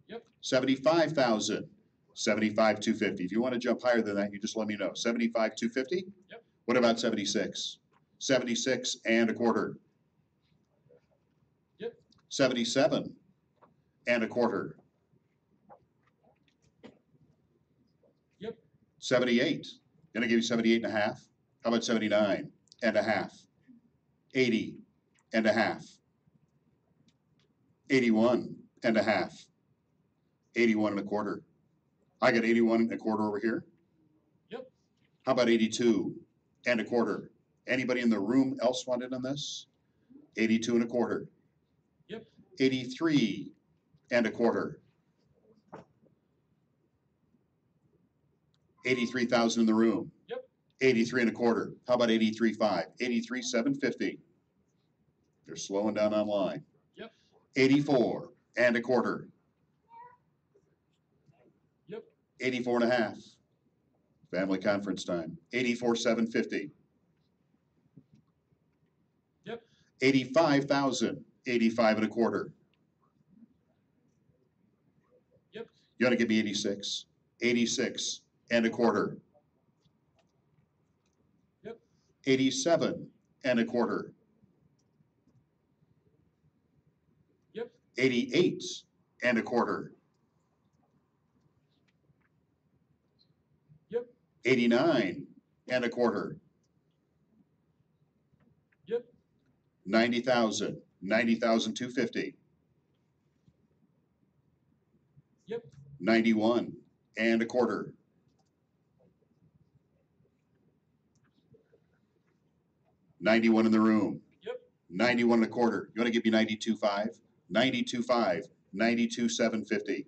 Yep. 75,000. 75,250. If you want to jump higher than that, you just let me know. 75,250. Yep. What about 76? 76 and a quarter. Yep. 77 and a quarter. Yep. 78. Gonna give you 78 and a half. How about 79 and a half? 80. and a half. 81 and a half. 81 and a quarter. I got 81 and a quarter over here. Yep. How about 82 and a quarter? Anybody in the room else want in on this? 82 and a quarter. Yep. 83 and a quarter. 83,000 in the room. Yep. 83 and a quarter. How about 83.5? 83,750. They're slowing down online. Yep. 84 and a quarter. Yep. 84 and a half. Family conference time. 84,750. Yep. 85,000. 85 and a quarter. Yep. You want to give me 86? 86 and a quarter. Yep. 87 and a quarter. Yep. 88 and a quarter. Yep. 89 and a quarter. Yep. 90,000. 90,250. Yep. 91 and a quarter. 91 in the room. Yep. 91 and a quarter. You want to give me 92.5? 92.5. 92,750.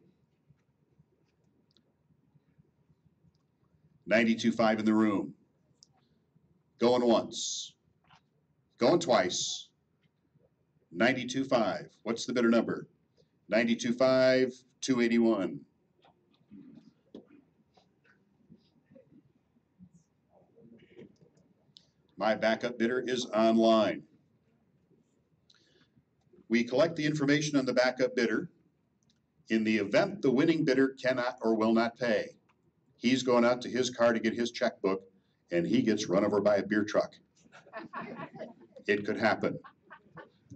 92.5 in the room. Going once. Going twice. 92.5. What's the bidder number? 92.5, 281. My backup bidder is online. We collect the information on the backup bidder. In the event the winning bidder cannot or will not pay, he's going out to his car to get his checkbook, and he gets run over by a beer truck. It could happen.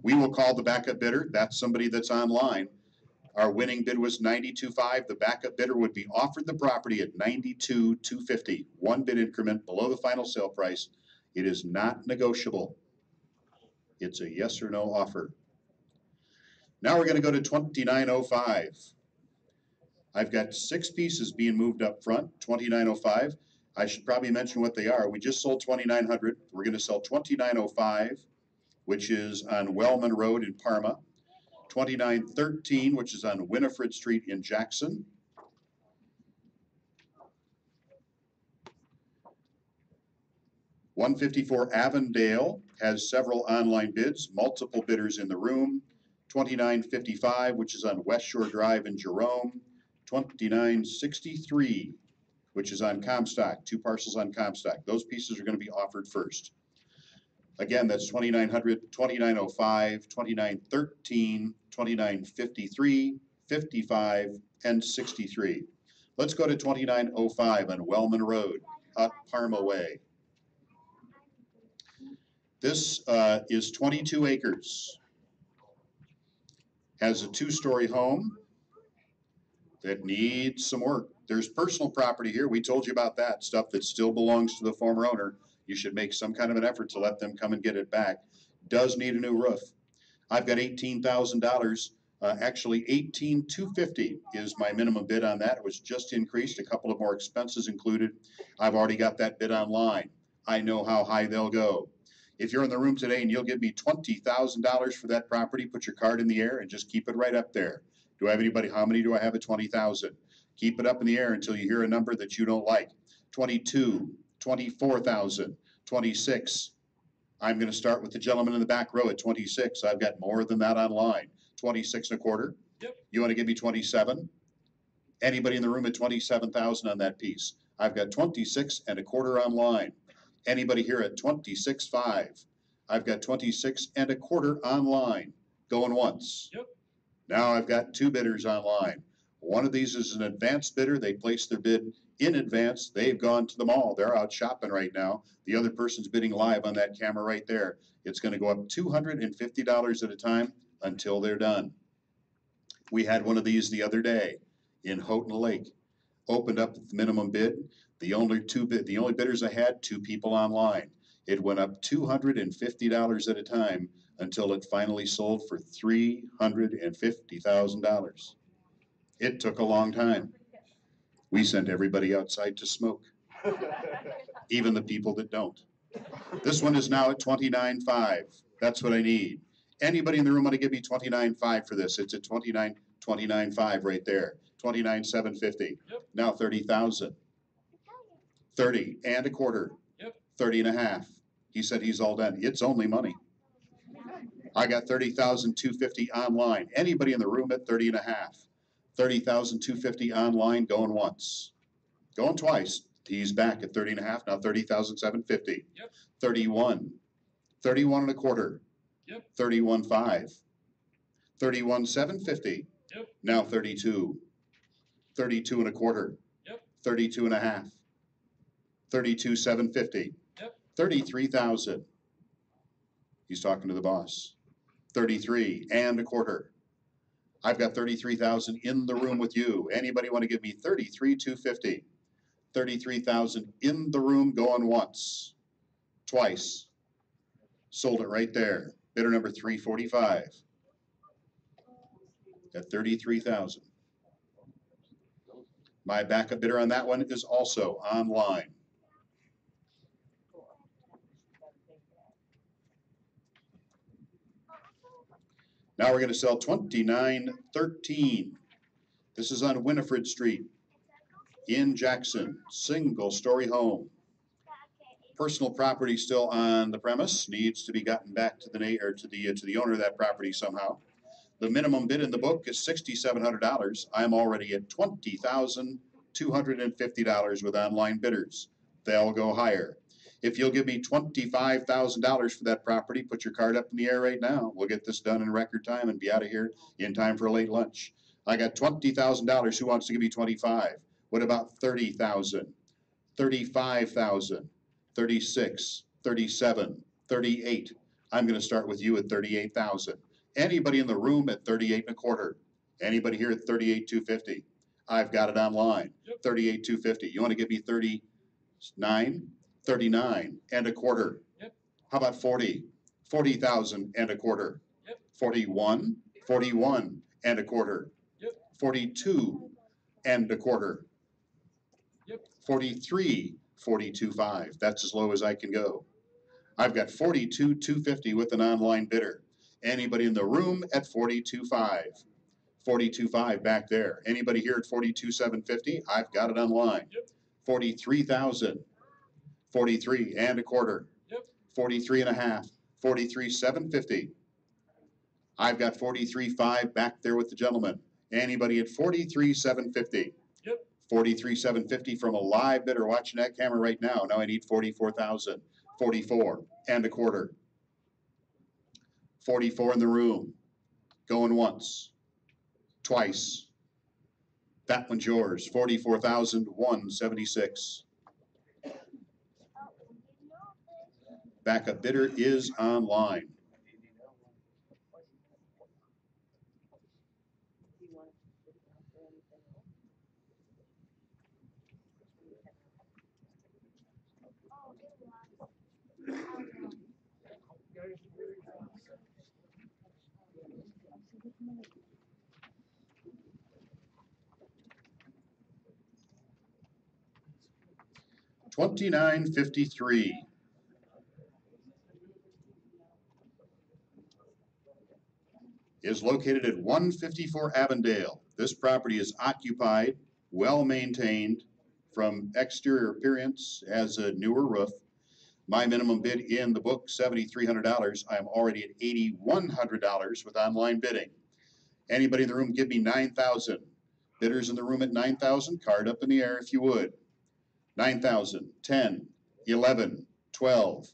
We will call the backup bidder. That's somebody that's online. Our winning bid was 92.5. The backup bidder would be offered the property at 92,250. One bid increment below the final sale price. It is not negotiable. It's a yes or no offer. Now we're going to go to 2905. I've got 6 pieces being moved up front, 2905. I should probably mention what they are. We just sold 2900. We're going to sell 2905, which is on Wellman Road in Parma. 2913, which is on Winifred Street in Jackson. 154 Avondale has several online bids, multiple bidders in the room. 2955, which is on West Shore Drive in Jerome. 2963, which is on Comstock, 2 parcels on Comstock. Those pieces are going to be offered first. Again, that's 2900, 2905, 2913, 2953, 55, and 63. Let's go to 2905 on Wellman Road, up Parma Way. This is 22 acres. Has a 2-story home that needs some work. There's personal property here. We told you about that stuff that still belongs to the former owner. You should make some kind of an effort to let them come and get it back. Does need a new roof. I've got $18,000. Actually, $18,250 is my minimum bid on that. It was just increased, a couple of more expenses included. I've already got that bid online. I know how high they'll go. If you're in the room today and you'll give me $20,000 for that property, put your card in the air and just keep it right up there. Do I have anybody? How many do I have at 20,000? Keep it up in the air until you hear a number that you don't like. 22, 24,000, 26. I'm going to start with the gentleman in the back row at 26. I've got more than that online. 26 and a quarter. Yep. You You want to give me 27? Anybody in the room at 27,000 on that piece? I've got 26 and a quarter online. Anybody here at 26.5? I've got 26 and a quarter online. Going once. Yep. Now I've got 2 bidders online. One of these is an advanced bidder. They placed their bid in advance. They've gone to the mall. They're out shopping right now. The other person's bidding live on that camera right there. It's going to go up $250 at a time until they're done. We had one of these the other day in Houghton Lake. Opened up the minimum bid. The only bidders I had, 2 people online. It went up $250 at a time until it finally sold for $350,000. It took a long time. We sent everybody outside to smoke, even the people that don't. This one is now at 29.5. That's what I need. Anybody in the room want to give me 29.5 for this? It's at 29.5 right there. 29,750. Yep. Now 30,000. 30 and a quarter. Yep. 30 and a half. He said he's all done. It's only money. I got 30,250 online. Anybody in the room at 30 and a half? 30,250 online, going once. Going twice. He's back at 30 and a half, now 30,750. Yep. 31. 31 and a quarter. Yep. 31.5. 31,750. Yep. Now 32. 32 and a quarter. Yep. 32 and a half. 32,750. Yep. 33,000. He's talking to the boss. 33 and a quarter. I've got 33,000 in the room with you. Anybody want to give me 33,250? 33,000 in the room, going once, twice. Sold it right there. Bidder number 345 at 33,000. My backup bidder on that one is also online. Now we're going to sell 2913. This is on Winifred Street in Jackson. Single story home. Personal property still on the premise, needs to be gotten back to the owner of that property somehow. The minimum bid in the book is $6,700. I'm already at $20,250 with online bidders. They'll go higher. If you'll give me $25,000 for that property, put your card up in the air right now. We'll get this done in record time and be out of here in time for a late lunch. I got $20,000. Who wants to give me 25? What about 30,000? 35,000, 36, 37, 38. I'm going to start with you at 38,000. Anybody in the room at 38 and a quarter? Anybody here at 38,250? I've got it online. Yep. 38,250. You want to give me 39? 39 and a quarter. Yep. How about 40? 40,000 and a quarter. Yep. 41? 41 and a quarter. Yep. 42 and a quarter. Yep. 43, 42.5. That's as low as I can go. I've got 42,250 with an online bidder. Anybody in the room at 42.5? 42.5 back there. Anybody here at 42,750? I've got it online. Yep. 43,000. 43 and a quarter. Yep. 43 and a half. 43,750. I've got 43.5 back there with the gentleman. Anybody at 43,750? Yep. 43,750 from a live bidder watching that camera right now. Now I need 44,000. 44 and a quarter. 44 in the room. Going once. Twice. That one's yours. 44,176. Backup bidder is online. $29.53. Is located at 154 Avondale. This property is occupied, well maintained, from exterior appearance, has a newer roof. My minimum bid in the book, $7,300. I'm already at $8,100 with online bidding. Anybody in the room give me 9,000. Bidders in the room at 9,000, card up in the air if you would. 9,000, 10, 11, 12.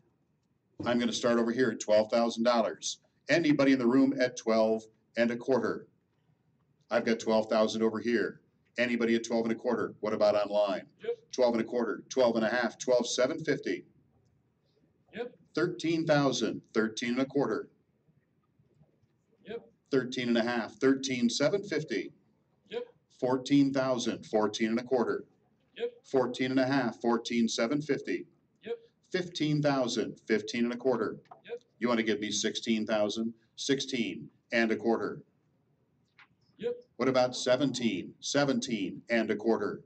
I'm going to start over here at $12,000. Anybody in the room at 12 and a quarter? I've got 12,000 over here. Anybody at 12 and a quarter? What about online? Yep. 12 and a quarter, 12 and a half, 12,750. Yep. 13,000, 13 and a quarter. Yep. 13 and a half, 13,750. Yep. 14,000, 14 and a quarter. Yep. 14 and a half, 14,750. Yep. 15,000, 15 and a quarter. Yep. You want to give me 16,000? 16 and a quarter. Yep. What about 17? 17 and a quarter.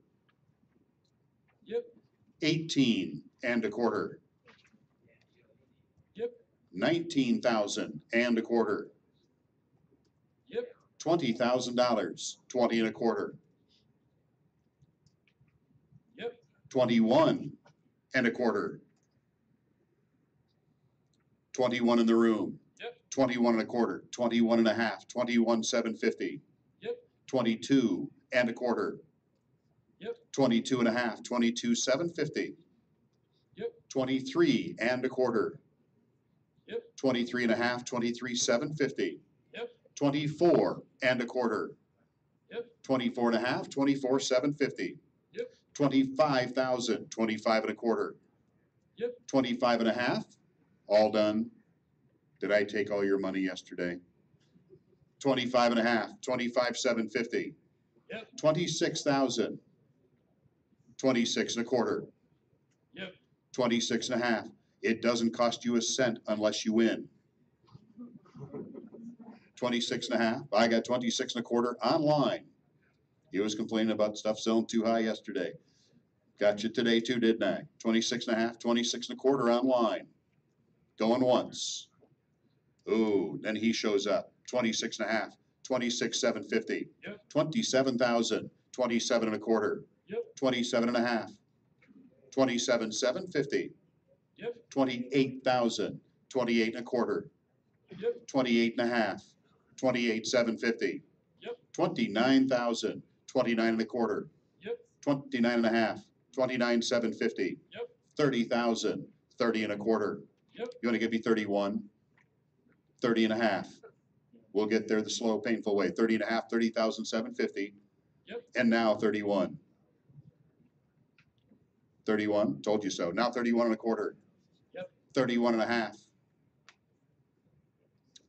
Yep. 18 and a quarter. Yep. 19,000 and a quarter. Yep. $20,000, 20 and a quarter. Yep. 21 and a quarter. 21 in the room. Yep. 21 and a quarter. 21 and a half. 21,750. Yep. 22 and a quarter. Yep. 22 and a half. 22,750. Yep. 23 and a quarter. Yep. 23 and a half. 23,750. Yep. 24 and a quarter. Yep. 24 and a half. 24,750. Yep. 25,000. 25 and a quarter. Yep. 25 and a half. All done. Did I take all your money yesterday? 25 and a half. 25,750. Yep. 26,000. 26 and a quarter. Yep. 26 and a half. It doesn't cost you a cent unless you win. 26 and a half. I got 26 and a quarter online. He was complaining about stuff selling too high yesterday. Got you today too, didn't I? 26 and a half, 26 and a quarter online. Going once. Ooh, then he shows up. 26 and a half, 26,750. Yep. 27,000, 27 and a quarter. Yep. 27 and a half, 27,750. Yep. 28,000, 28 and a quarter. Yep. 28 and a half, 28,750. Yep. 29,000, 29 and a quarter. Yep. 29 and a half, 29,750. Yep. 30,000, 30 and a quarter. Yep. You want to give me 31? 30 and a half. We'll get there the slow, painful way. 30 and a half, 30,750. Yep. And now 31. 31, told you so. Now 31 and a quarter. Yep. 31 and a half.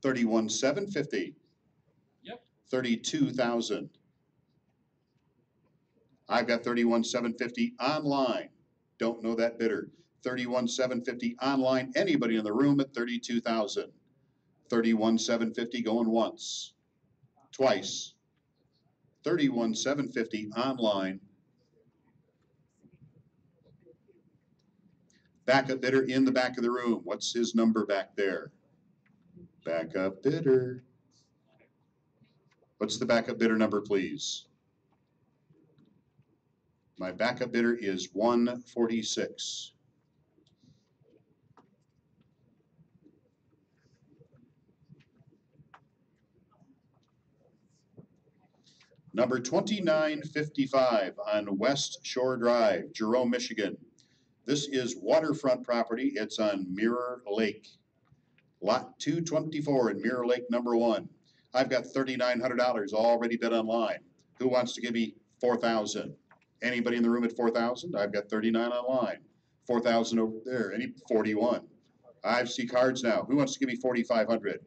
31,750. Yep. 32,000. I've got 31,750 online. Don't know that bidder. 31,750 online. Anybody in the room at 32,000. 31,750 going once. Twice. 31,750 online. Backup bidder in the back of the room. What's his number back there? Backup bidder. What's the backup bidder number, please? My backup bidder is 146. Number 2955 on West Shore Drive, Jerome, Michigan. This is waterfront property. It's on Mirror Lake. Lot 224 in Mirror Lake, number 1. I've got $3,900 already bid online. Who wants to give me 4,000? Anybody in the room at 4,000? I've got 39 online. 4,000 over there. Any 41? I see cards now. Who wants to give me 4,500?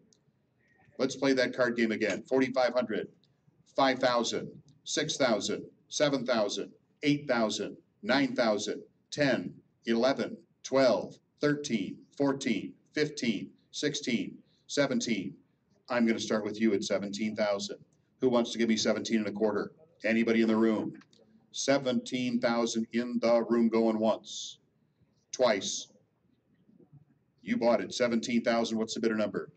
Let's play that card game again. 4,500, 5,000, 6,000, 7,000, 8,000, 9,000, 10, 11, 12, 13, 14, 15, 16, 17. I'm going to start with you at 17,000. Who wants to give me 17 and a quarter? Anybody in the room? 17,000 in the room going once. Twice. You bought it. 17,000. What's the bidder number?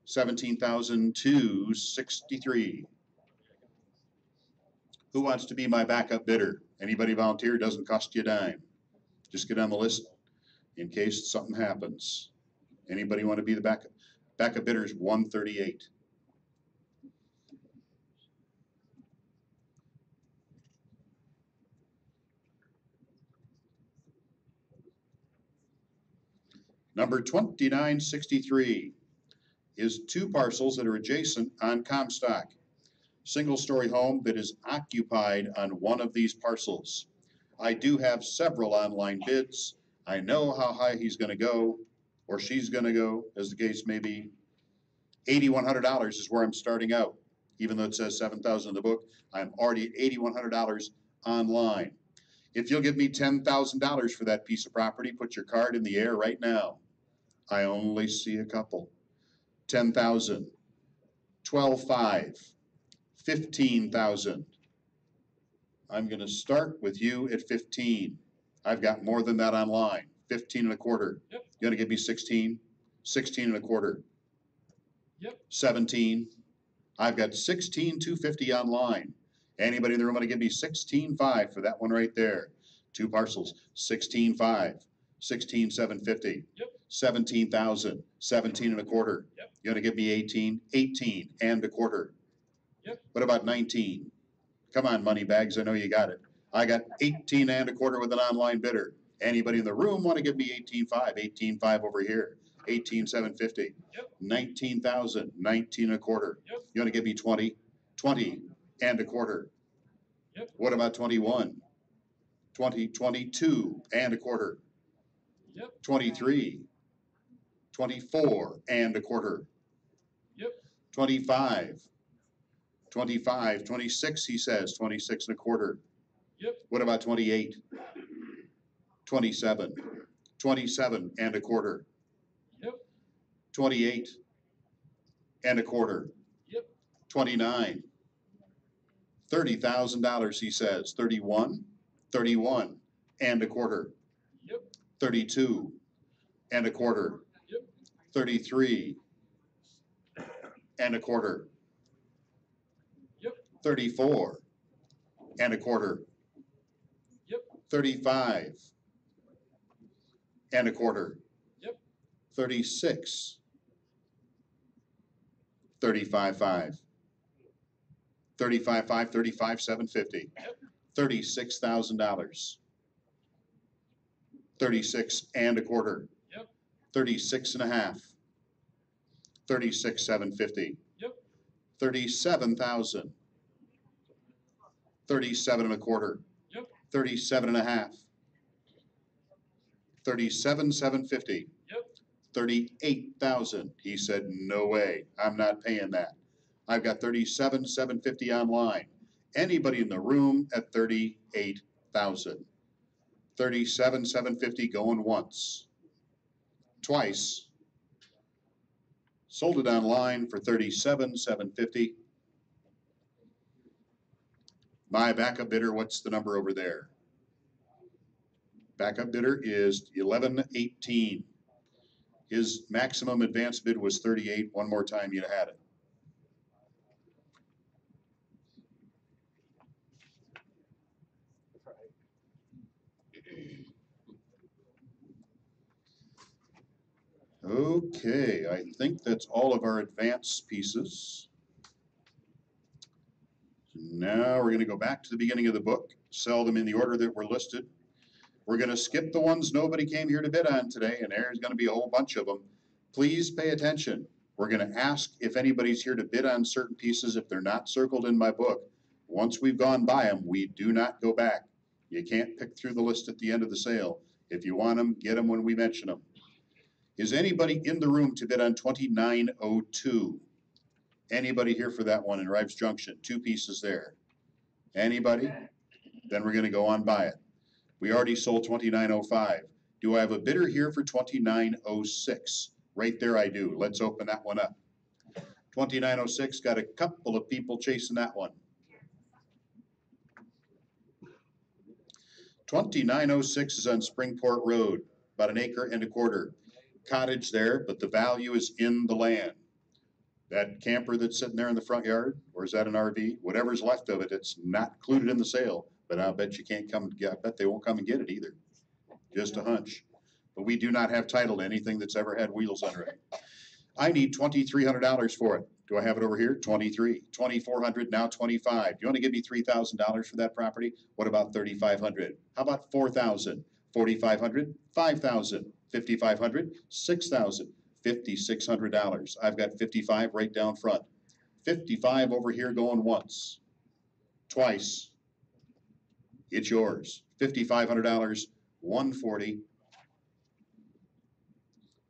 17,263. Who wants to be my backup bidder? Anybody volunteer? Doesn't cost you a dime. Just get on the list in case something happens. Anybody want to be the backup? Backup bidder is 138. Number 2963 is 2 parcels that are adjacent on Comstock. Single-story home that is occupied on one of these parcels. I do have several online bids. I know how high he's going to go, or she's going to go, as the case may be. $8,100 is where I'm starting out. Even though it says $7,000 in the book, I'm already at $8,100 online. If you'll give me $10,000 for that piece of property, put your card in the air right now. I only see a couple. 10,000, 12,500, 15,000. I'm gonna start with you at 15. I've got more than that online. 15 and a quarter. Yep. You gonna give me 16? 16 and a quarter. Yep. 17. I've got 16,250 online. Anybody in the room want to give me 16,500 for that one right there? Two parcels, 16,500, 16,750. Yep. 17,000, 17 and a quarter. Yep. You want to give me 18? 18 and a quarter. Yep. What about 19? Come on, money bags, I know you got it. I got 18 and a quarter with an online bidder. Anybody in the room want to give me 18,500? 18,500 over here. 18,750. Yep. 19,000, 19 and a quarter. Yep. You want to give me 20? 20 and a quarter. Yep. What about 21? 20, 22 and a quarter. Yep. 23, 24 and a quarter. Yep. 25, 25, 26, he says, 26 and a quarter. Yep. What about 28? 27, 27 and a quarter. Yep. 28 and a quarter. Yep. 29, $30,000, he says. 31, 31 and a quarter. Yep. 32 and a quarter. Yep. 33 and a quarter. Yep. 34 and a quarter. Yep. 35 and a quarter. Yep. 36, 35,500. 35,500, 35,750. Yep. $36,000. 36 and a quarter. Yep. 36 and a half. 36,750. Yep. 37,000. 37 and a quarter. Yep. 37 and a half. 37,750. Yep. 38,000. He said, no way, I'm not paying that. I've got 37,750 online. Anybody in the room at 38,000. 37,750 going once. Twice. Sold it online for 37,750. My backup bidder, what's the number over there? Backup bidder is 1118. His maximum advance bid was 38. One more time, you'd have had it. Okay, I think that's all of our advance pieces. Now we're going to go back to the beginning of the book, sell them in the order that were listed. We're going to skip the ones nobody came here to bid on today, and there's going to be a whole bunch of them. Please pay attention. We're going to ask if anybody's here to bid on certain pieces if they're not circled in my book. Once we've gone by them, we do not go back. You can't pick through the list at the end of the sale. If you want them, get them when we mention them. Is anybody in the room to bid on 2902? Anybody here for that one in Rives Junction? Two pieces there. Anybody? Then we're going to go on by it. We already sold 2905. Do I have a bidder here for 2906? Right there I do. Let's open that one up. 2906, got a couple of people chasing that one. 2906 is on Springport Road, about 1.25 acres. Cottage there, but the value is in the land. That camper that's sitting there in the front yard, or is that an RV? Whatever's left of it, it's not included in the sale, but I'll bet you can't come and get, I bet they won't come and get it either. Just a hunch. But we do not have title to anything that's ever had wheels under it. I need $2,300 for it. Do I have it over here? 23, 2,400, now 25. Do you want to give me $3,000 for that property? What about 3,500? How about 4,000? 4,500, 5,000, 5,500, 6,000, $5,600. I've got 55 right down front. 55 over here going once, twice. It's yours. $5,500, 140.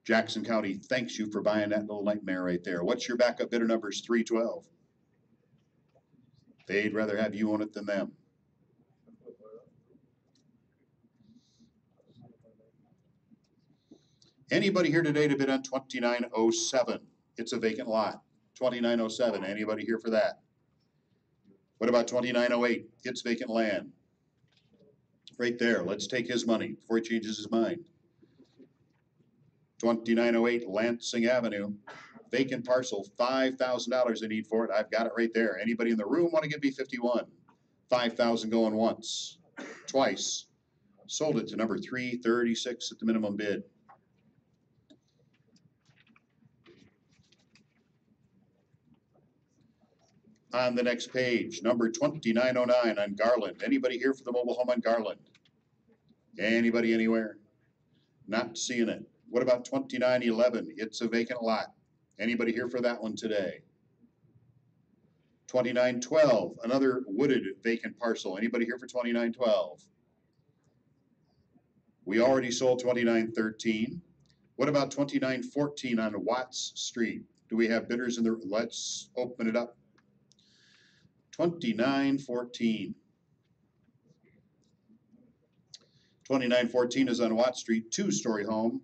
Jackson County thanks you for buying that little nightmare right there. What's your backup bidder numbers? 312. They'd rather have you own it than them. Anybody here today to bid on 2907? It's a vacant lot. 2907, anybody here for that? What about 2908? It's vacant land. Right there, let's take his money before he changes his mind. 2908 Lansing Avenue, vacant parcel, $5,000 they need for it. I've got it right there. Anybody in the room want to give me 51? 5,000 going once, twice. Sold it to number 336 at the minimum bid. On the next page, number 2909 on Garland. Anybody here for the mobile home on Garland? Anybody anywhere? Not seeing it. What about 2911? It's a vacant lot. Anybody here for that one today? 2912, another wooded vacant parcel. Anybody here for 2912? We already sold 2913. What about 2914 on Watts Street? Do we have bidders in the, let's open it up. 2914. 2914 is on Watt Street, two-story home.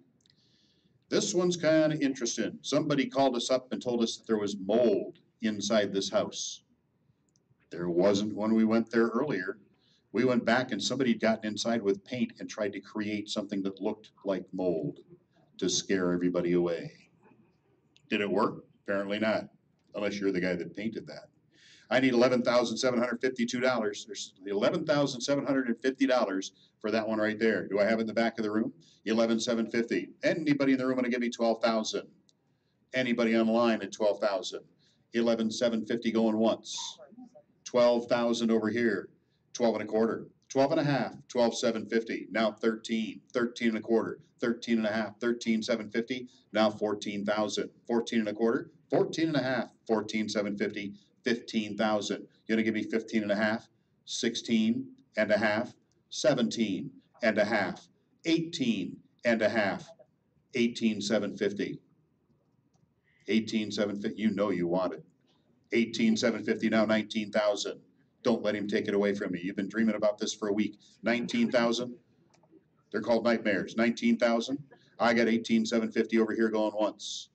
This one's kind of interesting. Somebody called us up and told us that there was mold inside this house. There wasn't when we went there earlier. We went back and somebody had gotten inside with paint and tried to create something that looked like mold to scare everybody away. Did it work? Apparently not, unless you're the guy that painted that. I need $11,752. There's $11,750 for that one right there. Do I have it in the back of the room? $11,750. Anybody in the room want to give me $12,000? Anybody online at $12,000? $11,750 going once. $12,000 over here. 12 and a quarter. 12 and a half. 12,750. Now 13. 13 and a quarter. 13 and a half. 13,750. Now 14,000. 14 and a quarter. 14 and a half. 14,750. 15,000. You're gonna give me 15 and a half, 16 and a half, 17 and a half, 18 and a half, 18,750. 18,750. You know you want it. 18,750. Now 19,000. Don't let him take it away from me. You've been dreaming about this for a week. 19,000. They're called nightmares. 19,000. I got 18,750 over here going once.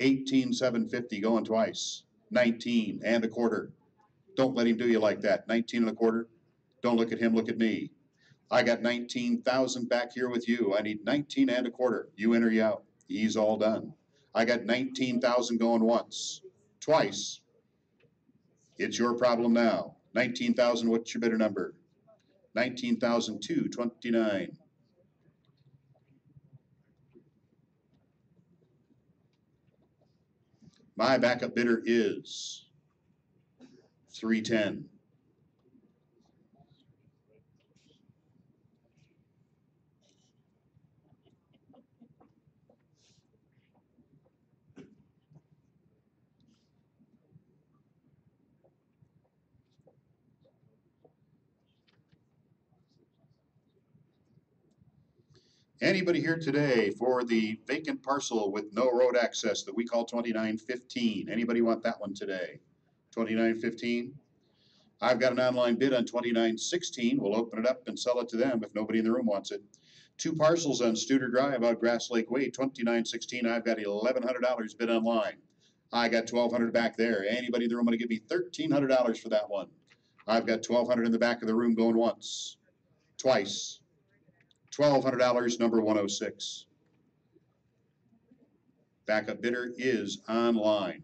18,750 going twice. 19 and a quarter. Don't let him do you like that. 19 and a quarter. Don't look at him, look at me. I got 19,000 back here with you. I need 19 and a quarter. You in or you out. He's all done. I got 19,000 going once, twice. It's your problem now. 19,000, what's your bidder number? 19,229. My backup bidder is 310. Anybody here today for the vacant parcel with no road access that we call 2915? Anybody want that one today? 2915? I've got an online bid on 2916. We'll open it up and sell it to them if nobody in the room wants it. Two parcels on Studer Drive out Grass Lake Way, 2916. I've got $1,100 bid online. I got $1,200 back there. Anybody in the room want to give me $1,300 for that one? I've got $1,200 in the back of the room going once, twice. $1,200, number 106. Backup bidder is online.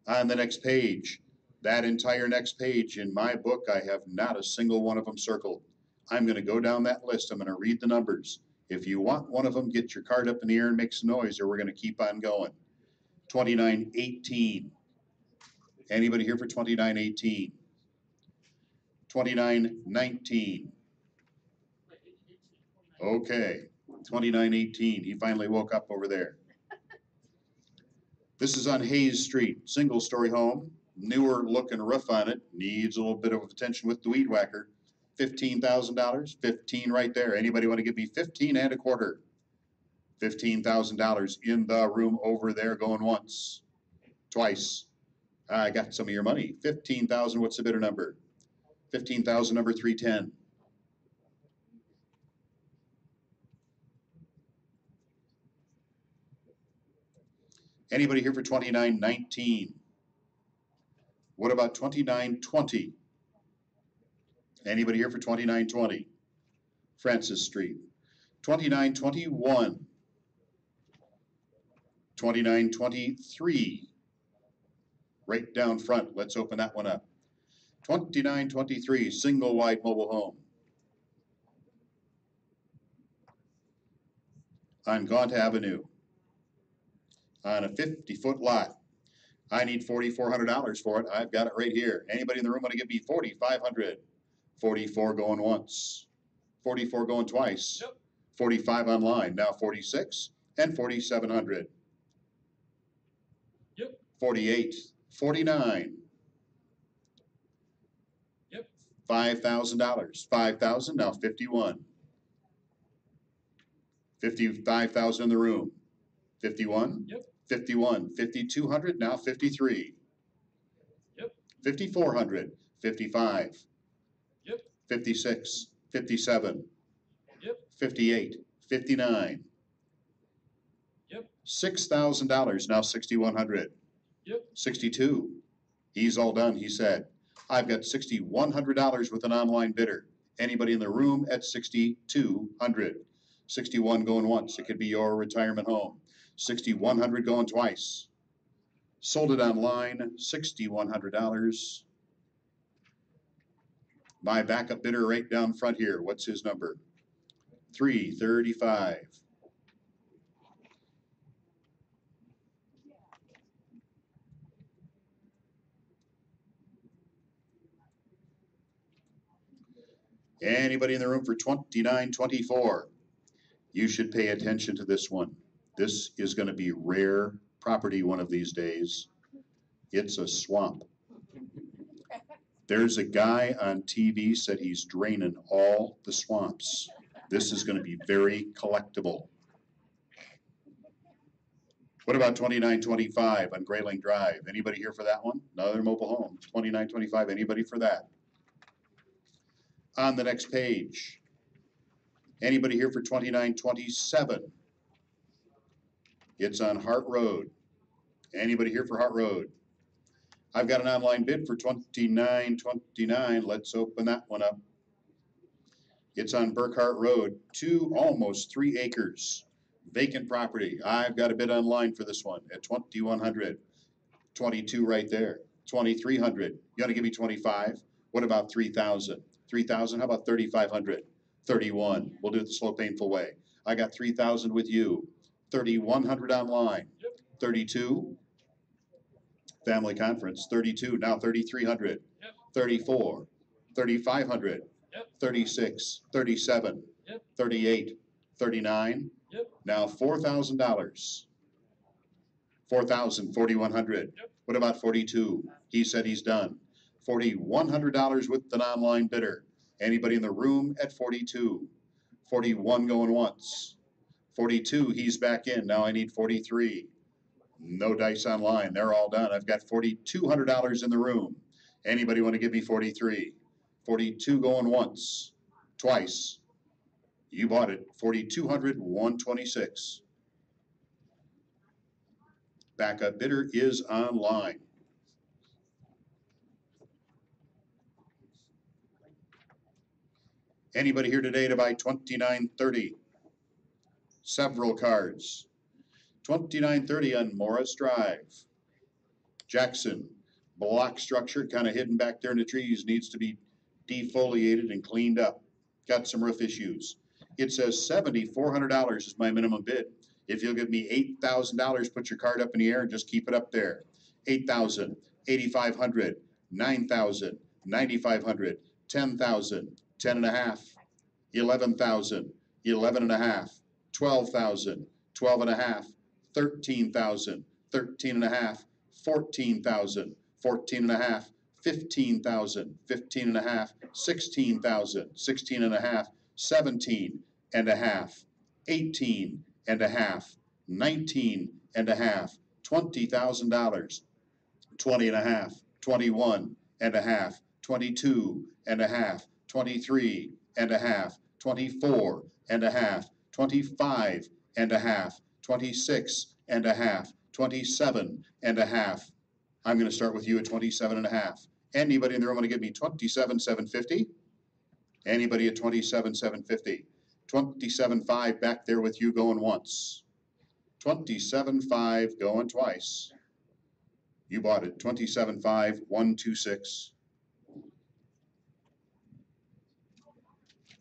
On the next page, that entire next page in my book, I have not a single one of them circled. I'm going to go down that list. I'm going to read the numbers. If you want one of them, get your card up in the air and make some noise, or we're going to keep on going. 2918. Anybody here for 2918? 2919. Okay, 2918. He finally woke up over there. This is on Hayes Street, single-story home, newer looking roof on it, needs a little bit of attention with the weed whacker. $15,000, 15 right there. Anybody want to give me 15 and a quarter? $15,000 in the room over there going once, twice. I got some of your money. 15,000, what's the bidder number? 15,000, number 310. Anybody here for 2919? What about 2920? Anybody here for 2920? Francis Street. 2921. 2923. Right down front. Let's open that one up. 2923, single wide mobile home. On Gaunt Avenue. On a 50-foot lot. I need $4,400 for it. I've got it right here. Anybody in the room want to give me $4,500? 44 going once. 44 going twice. Yep. 45 online. Now 46 and 4,700. Yep. 48, 49. Yep. $5,000. 5,000, now 51. 55,000 in the room. 51. Yep. 51. 5,200, now 53. Yep. 5,400. 55. Yep. 56. 57. Yep. 58. 59. Yep. $6,000, now 6,100. Yep. 62. He's all done, he said. I've got $6,100 with an online bidder. Anybody in the room at 6,200. 61 going once. It could be your retirement home. 6,100 going twice. Sold it online, $6,100. My backup bidder right down front here. What's his number? 335. Anybody in the room for 2924? You should pay attention to this one. This is going to be rare property one of these days. It's a swamp. There's a guy on TV said he's draining all the swamps. This is going to be very collectible. What about 2925 on Grayling Drive? Anybody here for that one? Another mobile home. 2925, anybody for that? On the next page. Anybody here for 2927? It's on Hart Road. Anybody here for Hart Road? I've got an online bid for 2929. Let's open that one up. It's on Burkhart Road, almost 3 acres. Vacant property. I've got a bid online for this one at 2,100. 22 right there. 2,300. You want to give me 25? What about 3,000? 3,000? How about 3,500? 31. We'll do it the slow, painful way. I got 3,000 with you. 3,100 online. Yep. 32. Family conference. 32. Now 3,300. Yep. 34. 3,500. Yep. 36. 37. Yep. 38. 39. Yep. Now $4,000. 4,000. 4,100. Yep. What about 42? He said he's done. $4,100 with an online bidder. Anybody in the room at 42? 41 going once. 42, he's back in. Now I need 43. No dice online. They're all done. I've got $4,200 in the room. Anybody want to give me 43? 42 going once. Twice. You bought it. 4,200, 126. Backup bidder is online. Anybody here today to buy 2930? Several cards. 2930 on Morris Drive. Jackson. Block structure, kind of hidden back there in the trees, needs to be defoliated and cleaned up. Got some roof issues. It says $7,400 is my minimum bid. If you'll give me $8,000, put your card up in the air and just keep it up there. 8,000, 8,500, 9,000, 9,500, 10,000, 10 and a half, 11,000, 11 and a half, 12,000, 12 and a half, 13,000, 13 and a half, 14,000, 14 and a half, 15,000, 15 and a half, 16,000, 16 and a half, 17 and a half, 18 and a half, 19 and a half, $20,000, 20 and a half, 21 and a half, 22 and a half, 23 and a half, 24 and a half, 25 and a half, 26 and a half, 27 and a half. I'm going to start with you at 27 and a half. Anybody in the room want to give me 27,750? Anybody at 27,750? 27.5 back there with you going once. 27.5 going twice. You bought it. 27.5, 126.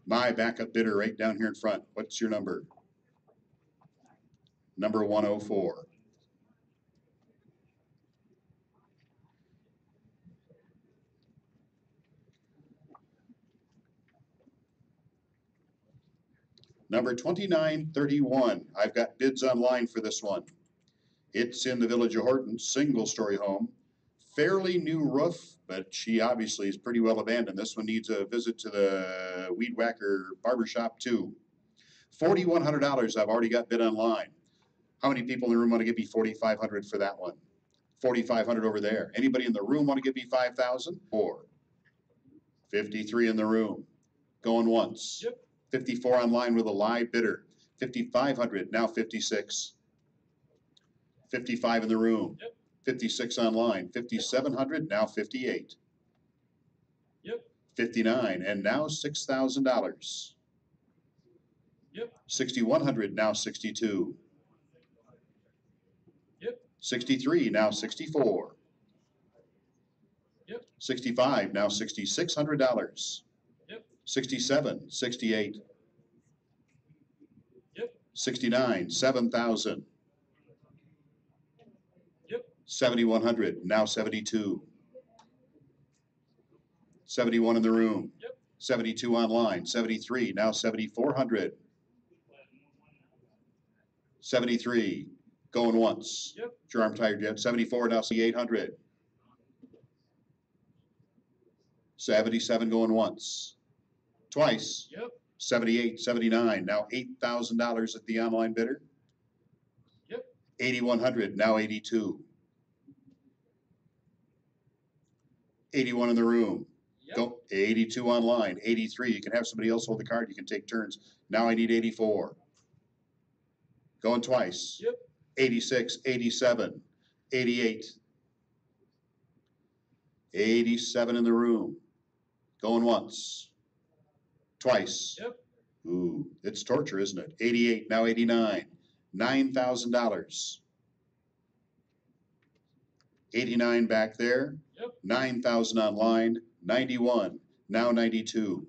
My backup bidder right down here in front. What's your number? Number 104. Number 2931. I've got bids online for this one. It's in the Village of Horton, single-story home. Fairly new roof, but she obviously is pretty well abandoned. This one needs a visit to the weed whacker barber shop too. $4,100 I've already got bid online. How many people in the room want to give me $4,500 for that one? $4,500 over there. Anybody in the room want to give me $5,000? 4. 53 in the room. Going once. Yep. 54 online with a live bidder. 5,500, now 56. 55 in the room. Yep. 56 online. 5,700, now 58. Yep. 59, and now $6,000. Yep. 6,100, now 62. Yep. 63, now 64. Yep. 65, now $6,600. Yep. 67, 68. Yep. 69, 7,000. Yep. 7,100, now 72. 71 in the room. Yep. 72 online. 73, now 7,400. 73, going once. Yep. Is your arm tired yet? 74, now 800. 77 going once. Twice. Yep. 78, 79, now $8,000 at the online bidder. Yep. 8,100, now 82. 81 in the room. Yep. Go 82 online. 83, you can have somebody else hold the card. You can take turns. Now I need 84. Going twice. Yep. 86, 87, 88. 87 in the room. Going once. Twice. Yep. Ooh, it's torture, isn't it? 88, now 89. $9,000. 89 back there. Yep. 9,000 online. 91, now 92.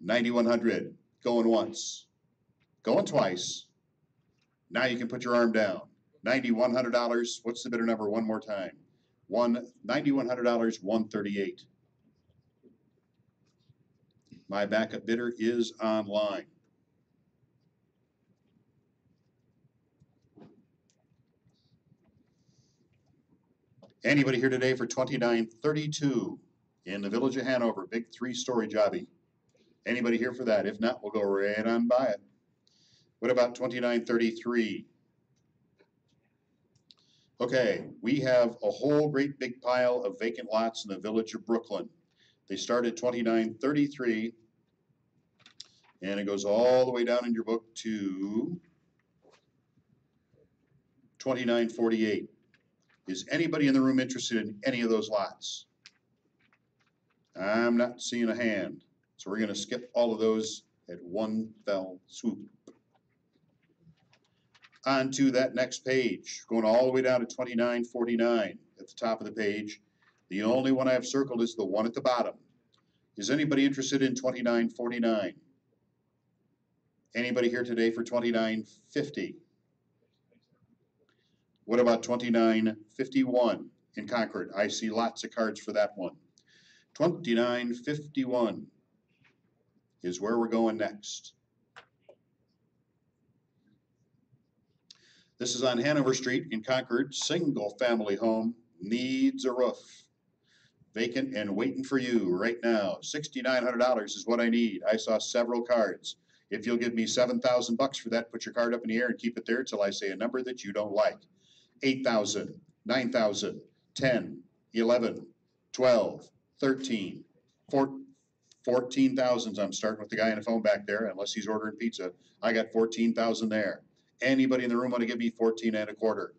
9,100, going once. Going twice. Now you can put your arm down. $9,100. What's the bidder number one more time? $9,100, 138. My backup bidder is online. Anybody here today for 2932 in the Village of Hanover, big 3-story jobby? Anybody here for that? If not, we'll go right on by it. What about 2933? Okay, we have a whole great big pile of vacant lots in the Village of Brooklyn. They start at 2933, and it goes all the way down in your book to 2948. Is anybody in the room interested in any of those lots? I'm not seeing a hand, so we're going to skip all of those at one fell swoop. On to that next page, going all the way down to 2949 at the top of the page. The only one I have circled is the one at the bottom. Is anybody interested in 2949? Anybody here today for 2950? What about 2951 in Concord? I see lots of cards for that one. 2951 is where we're going next. This is on Hanover Street in Concord. Single family home, needs a roof. Vacant and waiting for you right now. $6,900 is what I need. I saw several cards. If you'll give me $7,000 for that, put your card up in the air and keep it there till I say a number that you don't like. 8,000, 9,000, 10, 11, 12, 13, 14,000. I'm starting with the guy on the phone back there, unless he's ordering pizza. I got 14,000 there. Anybody in the room want to give me 14 and a quarter?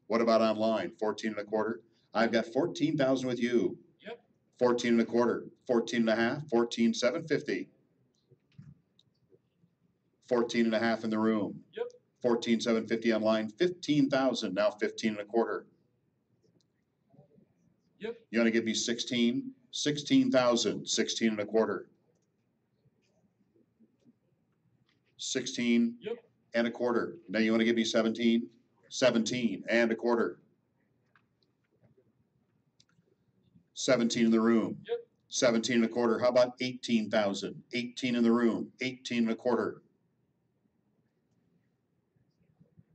What about online? 14 and a quarter? I've got 14,000 with you. Yep. 14 and a quarter, 14 and a half, 14,750. 14 and a half in the room. Yep. 14,750 online, 15,000, now 15 and a quarter. Yep. You want to give me 16? 16,000, 16 and a quarter. 16 Yep. and a quarter. Now you want to give me 17? 17 and a quarter. 17 in the room. Yep. 17 and a quarter. How about 18,000? 18 in the room. 18 and a quarter.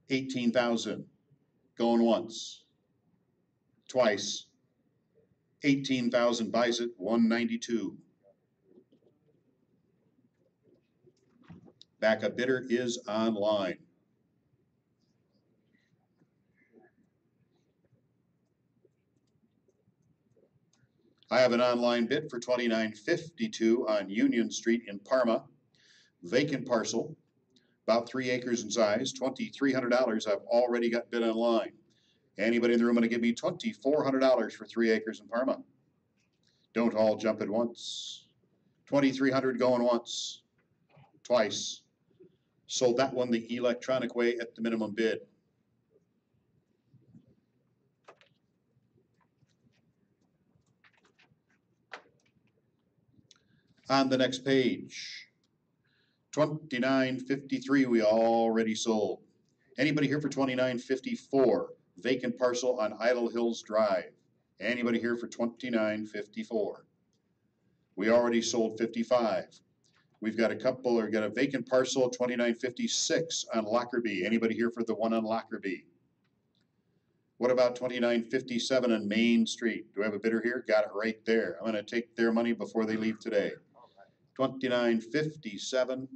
18,000. Going once. Twice. 18,000 buys it. 192. Backup bidder is online. I have an online bid for 2952 on Union Street in Parma. Vacant parcel, about 3 acres in size, $2,300. I've already got bid online. Anybody in the room want to give me $2,400 for 3 acres in Parma? Don't all jump at once. 2,300 going once, twice. Sold that one the electronic way at the minimum bid. On the next page, 2953 we already sold. Anybody here for 2954? Vacant parcel on Idle Hills Drive. Anybody here for 2954? We already sold 55. We've got a couple, or got a vacant parcel, 2956 on Lockerbie. Anybody here for the one on Lockerbie? What about 2957 on Main Street? Do I have a bidder here? Got it right there. I'm going to take their money before they leave today. 2957.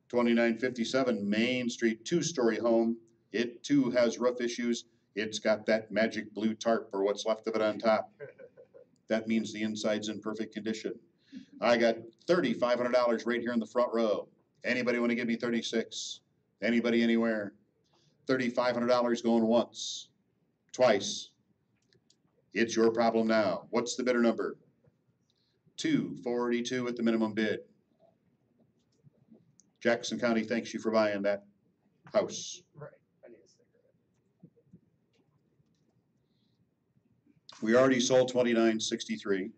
2957 Main Street, 2-story home. It too has roof issues. It's got that magic blue tarp, or what's left of it on top. That means the inside's in perfect condition. I got $3,500 right here in the front row. Anybody want to give me 36? Anybody anywhere? $3,500 going once, twice. It's your problem now. What's the bidder number? 242 at the minimum bid. Jackson County thanks you for buying that house. Right. I need a cigarette. We already sold 2963.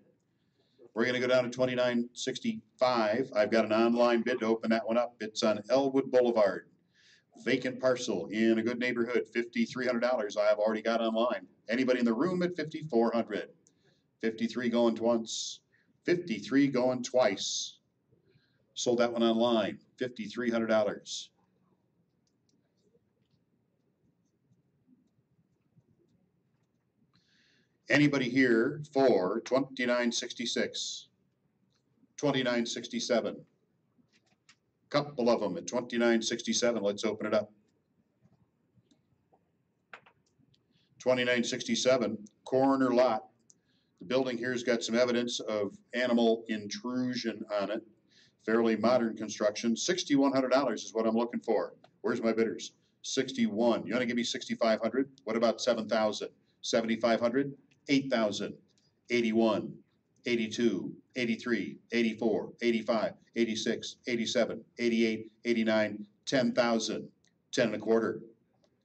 We're going to go down to 2965. I've got an online bid to open that one up. It's on Elwood Boulevard. Vacant parcel in a good neighborhood, $5,300 I have already got online. Anybody in the room at 5,400? 53 going once, 53 going twice. Sold that one online, $5,300. Anybody here for 2966? 2967. Couple of them at 2967. Let's open it up. 2967, corner lot. The building here's got some evidence of animal intrusion on it. Fairly modern construction. $6,100 is what I'm looking for. Where's my bidders? 61. You want to give me 6,500? What about 7,000? 7,500? 8,000. 81. 82, 83, 84, 85, 86, 87, 88, 89, 10,000, 10 and a quarter.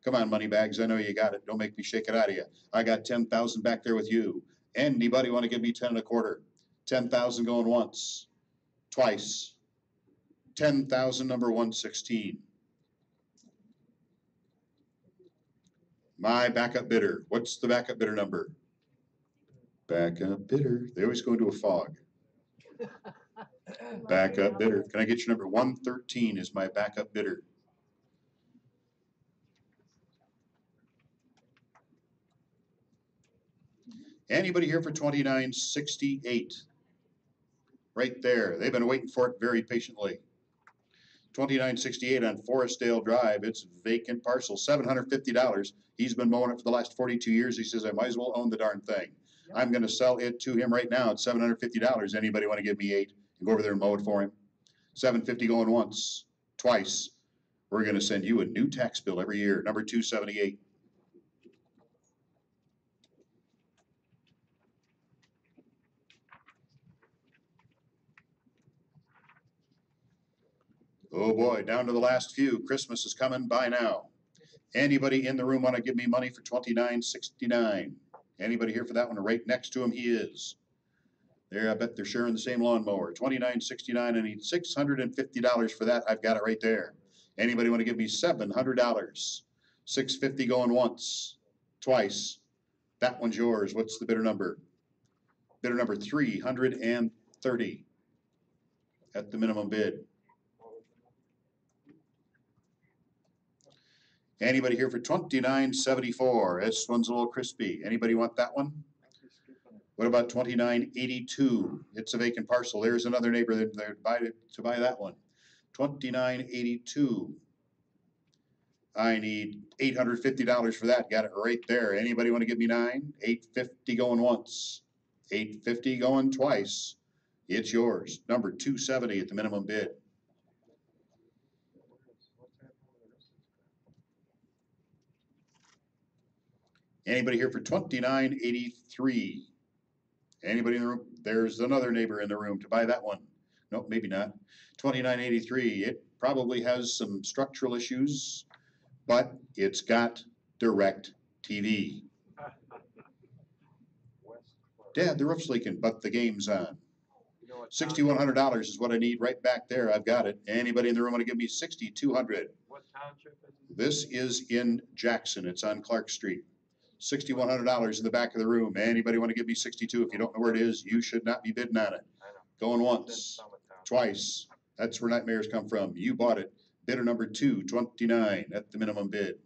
Come on, money bags. I know you got it. Don't make me shake it out of you. I got 10,000 back there with you. Anybody want to give me 10 and a quarter? 10,000 going once, twice. 10,000, number 116. My backup bidder. What's the backup bidder number? Backup bidder. They always go into a fog. Backup bidder. Can I get your number? 113 is my backup bidder. Anybody here for 2968? Right there. They've been waiting for it very patiently. 2968 on Forestdale Drive. It's vacant parcel, $750. He's been mowing it for the last 42 years. He says, I might as well own the darn thing. I'm going to sell it to him right now at $750. Anybody want to give me 8 and go over there and mow it for him? $750 going once, twice. We're going to send you a new tax bill every year, number 278. Oh boy, down to the last few. Christmas is coming by now. Anybody in the room want to give me money for $29.69? Anybody here for that one? Right next to him, he is. There, I bet they're sharing the same lawnmower. $29.69. I need $650 for that. I've got it right there. Anybody want to give me $700? $650 going once, twice. That one's yours. What's the bidder number? Bidder number 330 at the minimum bid. Anybody here for $29.74? This one's a little crispy. Anybody want that one? What about $29.82? It's a vacant parcel. There's another neighbor that to buy that one. $29.82. I need $850 for that. Got it right there. Anybody want to give me 9? $850 going once. $850 going twice. It's yours. Number 270 at the minimum bid. Anybody here for $29.83? Anybody in the room? There's another neighbor in the room to buy that one. Nope, maybe not. $29.83. It probably has some structural issues, but it's got direct TV. Dad, the roof's leaking, but the game's on. $6,100 is what I need right back there. I've got it. Anybody in the room want to give me $6,200? What township is it? This is in Jackson. It's on Clark Street. $6,100 in the back of the room. Anybody want to give me 62? If you don't know where it is, you should not be bidding on it. Going once, twice. That's where nightmares come from. You bought it. Bidder number 229 at the minimum bid.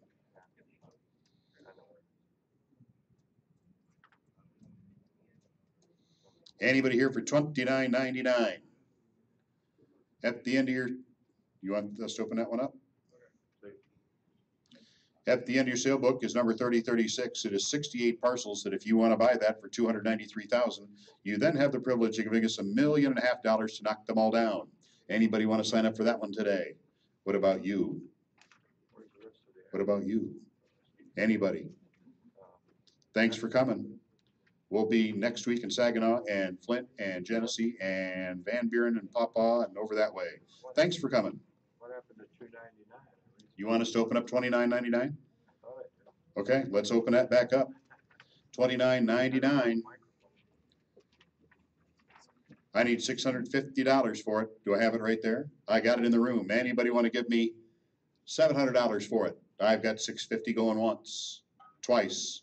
Anybody here for $29.99? At the end of your, you want us to open that one up? At the end of your sale book is number 3036. It is 68 parcels that if you want to buy that for $293,000, you then have the privilege of giving us $1.5 million to knock them all down. Anybody want to sign up for that one today? What about you? What about you? Anybody? Thanks for coming. We'll be next week in Saginaw and Flint and Genesee and Van Buren and Pawpaw and over that way. Thanks for coming. What happened to $2.99? You want us to open up $29.99? Okay, let's open that back up. $29.99. I need $650 for it. Do I have it right there? I got it in the room. Anybody want to give me $700 for it? I've got $650 going once, twice.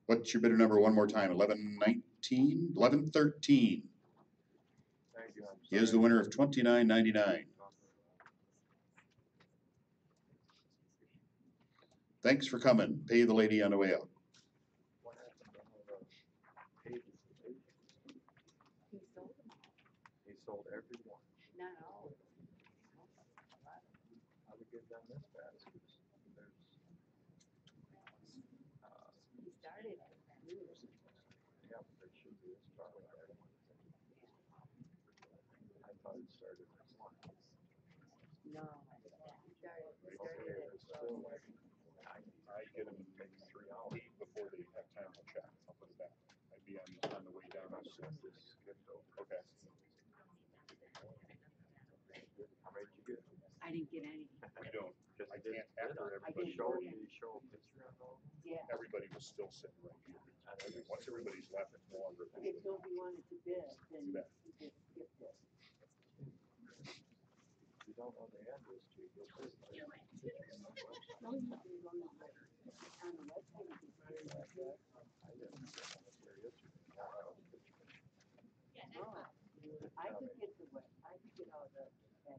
What's your bidder number one more time? 1119? 1113 Thank you. is the winner of $29.99. Thanks for coming. Pay the lady on the way out. What happened to all the pages? He sold them all. He sold every one. Not all of them. How we get done this fast? There's, He started with you. yeah, but there should be a start with that one. I thought it started with one. No, he started Okay, at there's still 12. like, I get them in maybe 3 hours. Before they have time to check. I'll put it back. I'd be on the way down. I sent this skipped over. Okay. How many did you get? I didn't get any. You don't. Because I I didn't, can't after I everybody. didn't show, go did in. you show a picture on all? Yeah. Everybody was still sitting right here. And then once everybody's left, it's no longer. If nobody wanted to bid, then You bet. he just skipped it. You don't know the address to your business. No, you can go on the website. You can see the address. I didn't know that was there yesterday. I saw the picture. No, I could get the web, I could get all the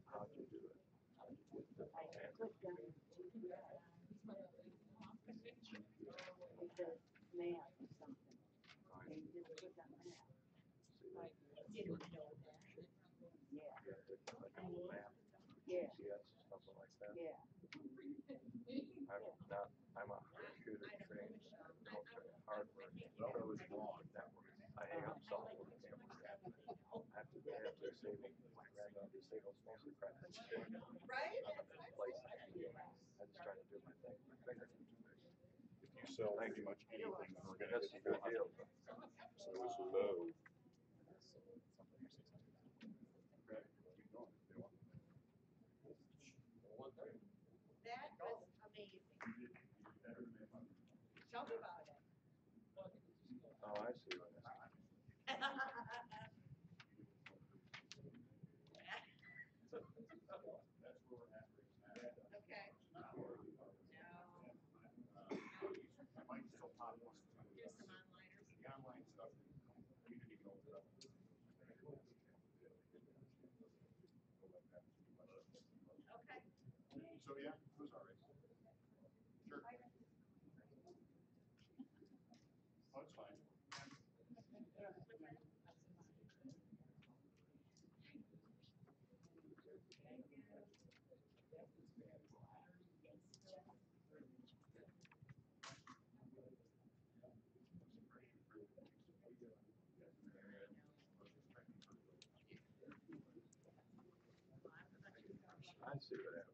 How'd you addresses. do it? How'd you get the I address? clicked on GPS. It says map or something. And you just click on map. Yeah, You have to click on the map, yeah. GPS. Yeah. I'm a computer trained, military hardware, those long networks. I hang up software, I have to disable, my granddaughter disables most of the crap. Right? I'm not gonna place it. I'm just trying to do my thing. My fingertips are big. If you sell pretty much anything, we're gonna That's a get good deal. So it's low. Okay, keep going. They want- That was amazing. Tell me about it. Oh, I see what it is. Okay. I might still pop one. Do some onliners. The online stuff, we didn't even open it up. Okay. So, yeah, it was all right. Sure. Oh, it's fine. I see what happens.